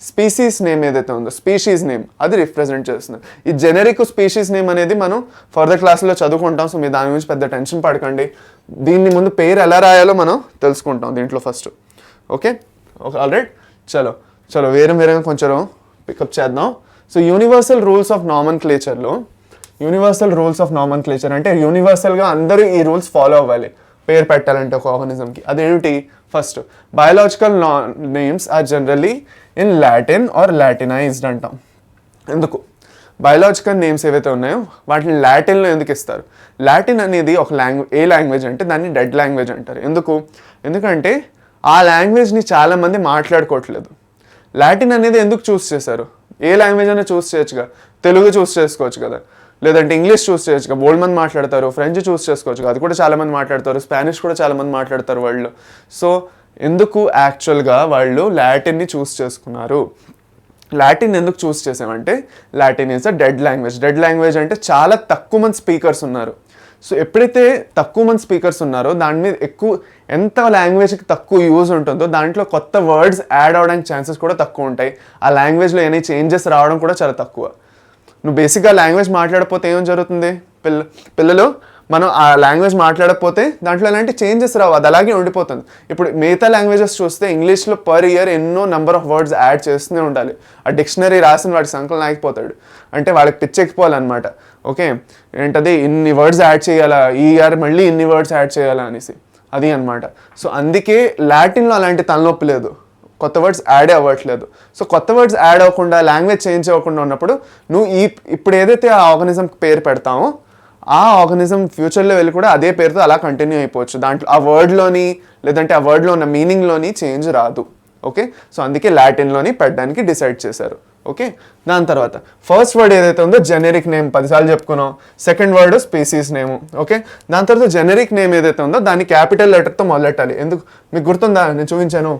స్పీసీస్ నేమ్ ఏదైతే ఉందో, స్పీషీస్ నేమ్ అది రిప్రజెంట్ చేస్తున్నది. ఈ జెనరిక్ స్పీషీస్ నేమ్ అనేది మనం ఫర్దర్ క్లాస్లో చదువుకుంటాం. సో మీరు దాని గురించి పెద్ద టెన్షన్ పడకండి. దీన్ని ముందు పేరు ఎలా రాయాలో మనం తెలుసుకుంటాం దీంట్లో ఫస్ట్. ఓకే, ఆల్రైట్, చలో వేరేగా కొంచెం పికప్ చేద్దాం. సో యూనివర్సల్ రూల్స్ ఆఫ్ నామెన్క్లేచర్లో, యూనివర్సల్ రూల్స్ ఆఫ్ నామెన్క్లేచర్ అంటే యూనివర్సల్గా అందరూ ఈ రూల్స్ ఫాలో అవ్వాలి పేరు పెట్టాలంటే ఒక ఆర్గానిజంకి. అదేంటి? First, biological names are generally in Latin or latinized అంటాం. ఎందుకు? బయాలజికల్ నేమ్స్ ఏవైతే ఉన్నాయో వాటిని లాటిన్లో ఎందుకు ఇస్తారు? లాటిన్ అనేది ఒక లాంగ్వేజ్ అంటే దాన్ని డెడ్ లాంగ్వేజ్ అంటారు. ఎందుకంటే ఆ లాంగ్వేజ్ని చాలామంది మాట్లాడుకోవట్లేదు. లాటిన్ అనేది ఎందుకు చూస్ చేశారు? ఏ లాంగ్వేజ్ అయినా చూస్ చేయొచ్చుగా, తెలుగు చూస్ చేసుకోవచ్చు కదా, లేదంటే ఇంగ్లీష్ చూస్ చేయొచ్చుగా, బోల్డ్ మంది మాట్లాడతారు, ఫ్రెంచ్ చూస్ చేసుకోవచ్చు, అది కూడా చాలామంది మాట్లాడతారు, స్పానిష్ కూడా చాలామంది మాట్లాడతారు వాళ్ళు. సో ఎందుకు యాక్చువల్గా వాళ్ళు లాటిన్ని చూస్ చేసుకున్నారు? లాటిన్ ఎందుకు చూస్ చేసామంటే Latin is a dead language. Dead language అంటే చాలా తక్కువ మంది స్పీకర్స్ ఉన్నారు. సో ఎప్పుడైతే తక్కువ మంది స్పీకర్స్ ఉన్నారో దాని మీద ఎంత లాంగ్వేజ్కి తక్కువ యూజ్ ఉంటుందో దాంట్లో కొత్త వర్డ్స్ యాడ్ అవడానికి ఛాన్సెస్ కూడా తక్కువ ఉంటాయి. ఆ లాంగ్వేజ్లో ఏమైనా చేంజెస్ రావడం కూడా చాలా తక్కువ. నువ్వు బేసిక్గా లాంగ్వేజ్ మాట్లాడకపోతే ఏం జరుగుతుంది? పిల్లలు మనం ఆ లాంగ్వేజ్ మాట్లాడకపోతే దాంట్లో ఎలాంటి చేంజెస్ రావు, అది అలాగే ఉండిపోతుంది. ఇప్పుడు మిగతా లాంగ్వేజెస్ చూస్తే ఇంగ్లీష్లో పర్ ఇయర్ ఎన్నో నెంబర్ ఆఫ్ వర్డ్స్ యాడ్ చేస్తూనే ఉండాలి. ఆ డిక్షనరీ రాసిన వాడి సంకలం ఆగిపోతాడు, అంటే వాళ్ళకి పిచ్చెక్కిపోవాలన్నమాట. ఓకే, ఏంటది ఇన్ని వర్డ్స్ యాడ్ చేయాలా, ఈ ఇయర్ మళ్ళీ ఇన్ని వర్డ్స్ యాడ్ చేయాలా అనేసి, అది అనమాట. సో అందుకే లాటిన్లో అలాంటి తలనొప్పి లేదు. కొత్త వర్డ్స్ యాడ్ అవ్వట్లేదు. సో కొత్త వర్డ్స్ యాడ్ అవ్వకుండా లాంగ్వేజ్ చేంజ్ అవ్వకుండా ఉన్నప్పుడు నువ్వు ఇప్పుడు ఏదైతే ఆ ఆర్గానిజం పేరు పెడతామో ఆ ఆర్గానిజం ఫ్యూచర్లో వెళ్ళి కూడా అదే పేరుతో అలా కంటిన్యూ అయిపోవచ్చు. దాంట్లో ఆ వర్డ్లోని లేదంటే ఆ వర్డ్లో ఉన్న మీనింగ్లోని చేంజ్ రాదు. ఓకే, సో అందుకే లాటిన్లోని పెట్టడానికి డిసైడ్ చేశారు. ఓకే, దాని తర్వాత ఫస్ట్ వర్డ్ ఏదైతే ఉందో జెనరిక్ నేమ్ 10 సార్లు చెప్పుకున్నాం. Second word species name. Okay, దాని తర్వాత జెనరిక్ నేమ్ ఏదైతే ఉందో దాన్ని క్యాపిటల్ లెటర్తో మొదలెట్టాలి. ఎందుకు మీకు గుర్తుందా, నేను చూపించాను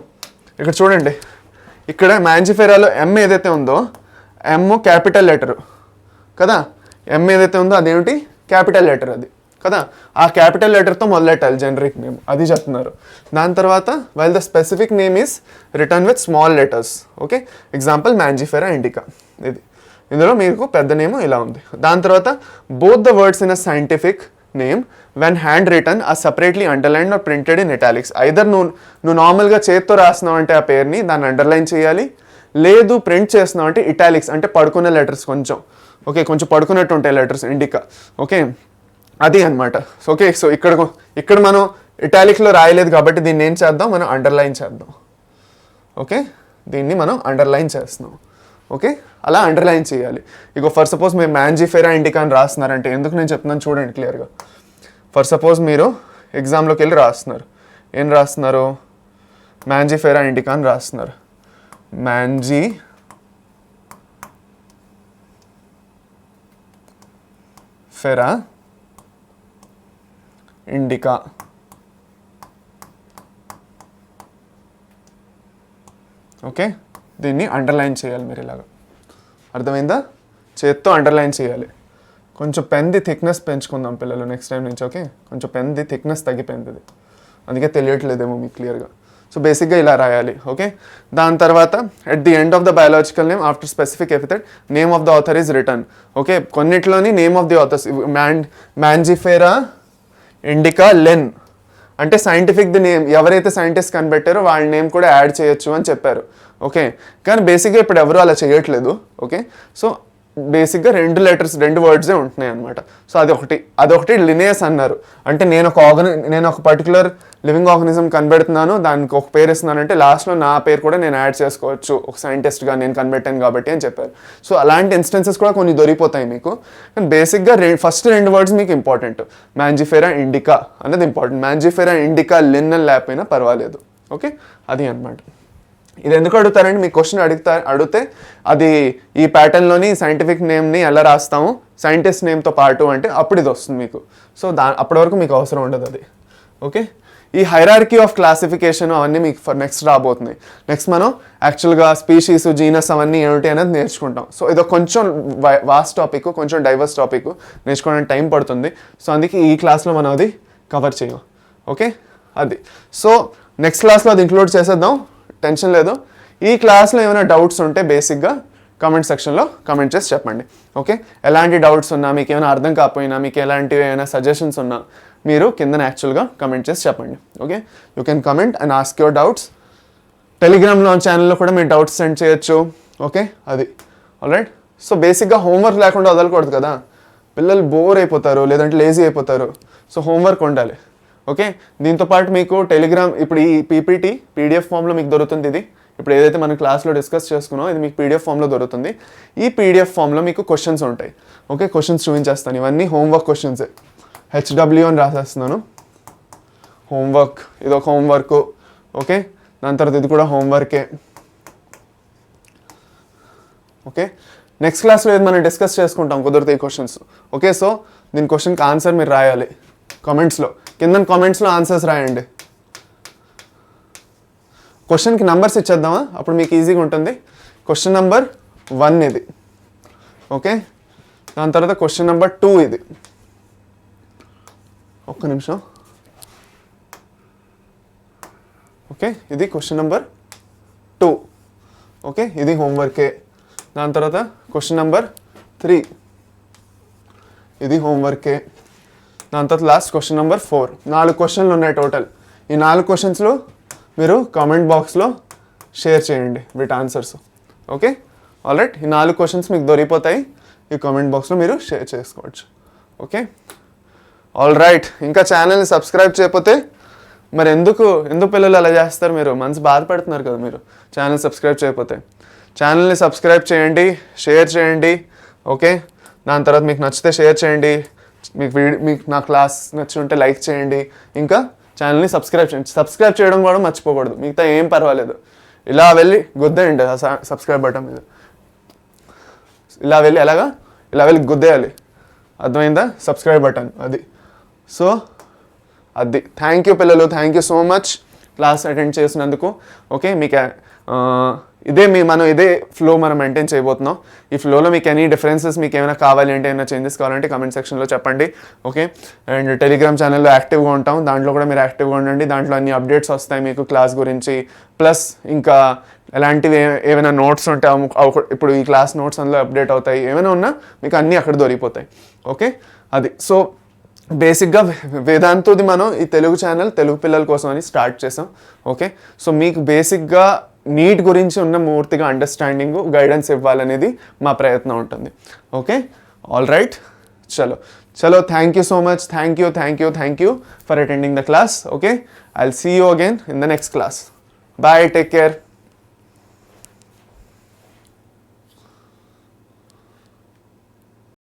ఇక్కడ చూడండి. ఇక్కడ మ్యాంజిఫెరాలో ఎం ఏదైతే ఉందో ఎమ్ క్యాపిటల్ లెటరు కదా, ఎం ఏదైతే ఉందో అదేమిటి క్యాపిటల్ లెటర్ అది కదా, ఆ క్యాపిటల్ లెటర్తో మొదలెట్టాలి జెనరిక్ నేమ్, అది చెప్తున్నారు. దాని తర్వాత while the specific name is written with small letters. Okay, example Mangifera indica, ఇది ఇందులో మీకు పెద్ద నేమ్ ఇలా ఉంది. దాని తర్వాత both the words in a scientific name when handwritten are separately underline or printed in italics. Either నువ్వు నార్మల్గా చేత్తో రాస్తున్నావు అంటే ఆ పేరుని దాన్ని అండర్లైన్ చేయాలి, లేదు ప్రింట్ చేస్తున్నావు అంటే ఇటాలిక్స్ అంటే పడుకునే లెటర్స్ కొంచెం. ఓకే, కొంచెం పడుకున్నట్టు ఉంటాయి లెటర్స్ ఇండికా. ఓకే, అది అనమాట. ఓకే, సో ఇక్కడ మనం ఇటాలిక్లో రాయలేదు కాబట్టి దీన్ని ఏం చేద్దాం, మనం అండర్లైన్ చేద్దాం. ఓకే, దీన్ని మనం అండర్లైన్ చేస్తున్నాం. ఓకే, అలా అండర్లైన్ చేయాలి. ఇగో ఫర్ సపోజ్ మీరు మ్యాంజిఫెరా ఇండికా అని రాస్తున్నారంటే ఎందుకు నేను చెప్తున్నాను చూడండి క్లియర్గా. ఫర్ సపోజ్ మీరు ఎగ్జామ్లోకి వెళ్ళి రాస్తున్నారు, ఏం రాస్తున్నారు, మ్యాంజిఫెరా ఇండికా అని రాస్తున్నారు. Mangifera indica. ఓకే, దీన్ని అండర్లైన్ చేయాలి మీరు ఇలాగా, అర్థమైందా, చేత్తో అండర్లైన్ చేయాలి. కొంచెం పెన్ది థిక్నెస్ పెంచుకుందాం పిల్లలు నెక్స్ట్ టైం నుంచి. ఓకే, కొంచెం పెన్ది థిక్నెస్ తగ్గిపోయింది, అందుకే తెలియట్లేదేమో మీకు క్లియర్గా. సో బేసిక్గా ఇలా రాయాలి. ఓకే, దాని తర్వాత at the end of the biological name after specific epithet name of the author is written. Okay, కొన్నిట్లోని name of the authors Mangifera indica Linn అంటే సైంటిఫిక్ది నేమ్, ఎవరైతే సైంటిస్ట్ కనిపెట్టారో వాళ్ళ నేమ్ కూడా యాడ్ చేయొచ్చు అని చెప్పారు. ఓకే, కానీ బేసిక్గా ఇప్పుడు ఎవరు అలా చేయట్లేదు. ఓకే, సో బేసిక్గా 2 లెటర్స్ 2 వర్డ్సే ఉంటున్నాయి అనమాట. సో అదొకటి లినేయస్ అన్నారు. అంటే నేను ఒక పర్టికులర్ లివింగ్ ఆర్గనిజం కనిపెడుతున్నాను, దానికి ఒక పేరు ఇస్తున్నాను అంటే లాస్ట్లో నా పేరు కూడా నేను యాడ్ చేసుకోవచ్చు ఒక సైంటిస్ట్గా నేను కనిపెట్టాను కాబట్టి అని చెప్పారు. సో అలాంటి ఇన్స్టెన్సెస్ కూడా కొన్ని దొరికిపోతాయి మీకు. కానీ బేసిక్గా ఫస్ట్ 2 వర్డ్స్ మీకు ఇంపార్టెంట్. మ్యాంజిఫెరా ఇండికా అనేది ఇంపార్టెంట్. మ్యాంజిఫెరా ఇండికా లిన్ అని లేకపోయినా పర్వాలేదు. ఓకే, అది అనమాట. ఇది ఎందుకు అడుగుతారంటే మీకు క్వశ్చన్ అడిగితే అది ఈ ప్యాటర్న్లోని సైంటిఫిక్ నేమ్ని ఎలా రాస్తాము సైంటిస్ట్ నేమ్తో పాటు అంటే అప్పుడు ఇది వస్తుంది మీకు. సో అప్పటి వరకు మీకు అవసరం ఉండదు అది. ఓకే, ఈ హైరార్కీ ఆఫ్ క్లాసిఫికేషన్ అవన్నీ మీకు నెక్స్ట్ రాబోతున్నాయి. నెక్స్ట్ మనం యాక్చువల్గా స్పీషీస్ జీనస్ అవన్నీ ఏమిటి అనేది నేర్చుకుంటాం. సో ఇది కొంచెం వాస్ట్ టాపిక్, కొంచెం డైవర్స్ టాపిక్, నేర్చుకోవడానికి టైం పడుతుంది. సో అందుకే ఈ క్లాస్లో మనం అది కవర్ చేయం. ఓకే, అది. సో నెక్స్ట్ క్లాస్లో అది ఇంక్లూడ్ చేసేద్దాం, టెన్షన్ లేదు. ఈ క్లాస్లో ఏమైనా డౌట్స్ ఉంటే బేసిక్గా కామెంట్ సెక్షన్లో కామెంట్ చేసి చెప్పండి. ఓకే, ఎలాంటి డౌట్స్ ఉన్నా, మీకు ఏమైనా అర్థం కాకపోయినా, మీకు ఎలాంటివి ఏమైనా సజెషన్స్ ఉన్నా మీరు కింద యాక్చువల్గా కమెంట్ చేసి చెప్పండి. Okay, you can comment and ask your doubts. టెలిగ్రామ్లో ఛానల్లో కూడా మీరు డౌట్స్ సెండ్ చేయొచ్చు. ఓకే, అది ఆల్రైట్. సో బేసిక్గా హోంవర్క్ లేకుండా వదలకూడదు కదా, పిల్లలు బోర్ అయిపోతారు లేదంటే లేజీ అయిపోతారు. సో హోంవర్క్ ఉండాలి. ఓకే, దీంతోపాటు మీకు టెలిగ్రామ్ ఇప్పుడు ఈ పీపీటీ పీడిఎఫ్ ఫామ్లో మీకు దొరుకుతుంది. ఇది ఇప్పుడు ఏదైతే మనం క్లాస్లో డిస్కస్ చేసుకున్నామో ఇది మీకు పీడిఎఫ్ ఫామ్లో దొరుకుతుంది. ఈ పీడిఎఫ్ ఫామ్లో మీకు క్వశ్చన్స్ ఉంటాయి. ఓకే, క్వశ్చన్స్ చూపించేస్తాను. ఇవన్నీ హోంవర్క్ క్వశ్చన్సే. హెచ్డబ్ల్యూ అని రాసేస్తున్నాను, హోంవర్క్. ఇది ఒక హోంవర్క్. ఓకే, దాని తర్వాత ఇది కూడా హోంవర్కే. ఓకే, నెక్స్ట్ క్లాస్లో ఏది మనం డిస్కస్ చేసుకుంటాం కుదిరితే ఈ క్వశ్చన్స్. ఓకే, సో దీని క్వశ్చన్కి ఆన్సర్ మీరు రాయాలి కామెంట్స్లో, కింద కామెంట్స్లో ఆన్సర్స్ రాయండి. క్వశ్చన్కి నంబర్స్ ఇచ్చేద్దామా, అప్పుడు మీకు ఈజీగా ఉంటుంది. క్వశ్చన్ నెంబర్ 1 ఇది. ఓకే, దాని తర్వాత క్వశ్చన్ నెంబర్ 2 ఇది. ఒక్క నిమిషం. ఓకే, ఇది క్వశ్చన్ నెంబర్ 2. ఓకే, ఇది హోంవర్కే. దాని తర్వాత క్వశ్చన్ నెంబర్ 3 ఇది హోంవర్కే. దాని తర్వాత లాస్ట్ క్వశ్చన్ నెంబర్ 4. 4 క్వశ్చన్లు ఉన్నాయి టోటల్. ఈ 4 క్వశ్చన్స్లో మీరు కామెంట్ బాక్స్లో షేర్ చేయండి వీటి ఆన్సర్స్. Okay, alright. ఈ 4 క్వశ్చన్స్ మీకు దొరికిపోతాయి, ఈ కామెంట్ బాక్స్లో మీరు షేర్ చేసుకోవచ్చు. Okay, alright. ఇంకా ఛానల్ని సబ్స్క్రైబ్ చేయకపోతే మరి ఎందుకు పిల్లలు అలా చేస్తారు? మీరు మనసు బాధపడుతున్నారు కదా మీరు ఛానల్ సబ్స్క్రైబ్ చేయకపోతే. ఛానల్ని సబ్స్క్రైబ్ చేయండి, షేర్ చేయండి, ఓకే. దాని తర్వాత మీకు నచ్చితే షేర్ చేయండి, మీకు నా క్లాస్ నచ్చి ఉంటే లైక్ చేయండి, ఇంకా ఛానల్ని సబ్స్క్రైబ్ చేయండి. సబ్స్క్రైబ్ చేయడం కూడా మర్చిపోకూడదు, మిగతా ఏం పర్వాలేదు. ఇలా వెళ్ళి గుద్దేయండి ఆ సబ్స్క్రైబ్ బటన్ మీద, ఇలా వెళ్ళి గుద్దేయాలి, అర్థమైందా? సబ్స్క్రైబ్ బటన్ అది. సో అది. థ్యాంక్ యూ పిల్లలు, thank you so much class attend చేసినందుకు. ఓకే, మీకు మనం ఇదే ఫ్లో మనం మెయింటైన్ చేయబోతున్నాం. ఈ ఫ్లోలో మీకు ఎనీ డిఫరెన్సెస్, మీకు ఏమైనా కావాలి అంటే, ఏమైనా చేంజెస్ కావాలంటే కమెంట్ సెక్షన్లో చెప్పండి, ఓకే. అండ్ టెలిగ్రామ్ ఛానల్లో యాక్టివ్గా ఉంటాం, దాంట్లో కూడా మీరు యాక్టివ్గా ఉండండి. దాంట్లో అన్ని అప్డేట్స్ వస్తాయి మీకు క్లాస్ గురించి, ప్లస్ ఇంకా ఎలాంటివి ఏమైనా నోట్స్ ఉంటే ఇప్పుడు ఈ క్లాస్ నోట్స్ అందులో అప్డేట్ అవుతాయి, ఏమైనా ఉన్నా మీకు అన్నీ అక్కడ దొరికిపోతాయి, ఓకే. అది. సో బేసిక్గా వేదాంతుది మనం ఈ తెలుగు ఛానల్ తెలుగు పిల్లల కోసం అని స్టార్ట్ చేసాం, ఓకే. సో మీకు బేసిక్గా నీట్ గురించి ఉన్న పూర్తిగా అండర్స్టాండింగ్, గైడెన్స్ ఇవ్వాలనేది మా ప్రయత్నం ఉంటుంది, ఓకే. ఆల్ రైట్, చలో thank you so much, thank you for attending the class, okay. I will see you again in the next class. Bye, take care.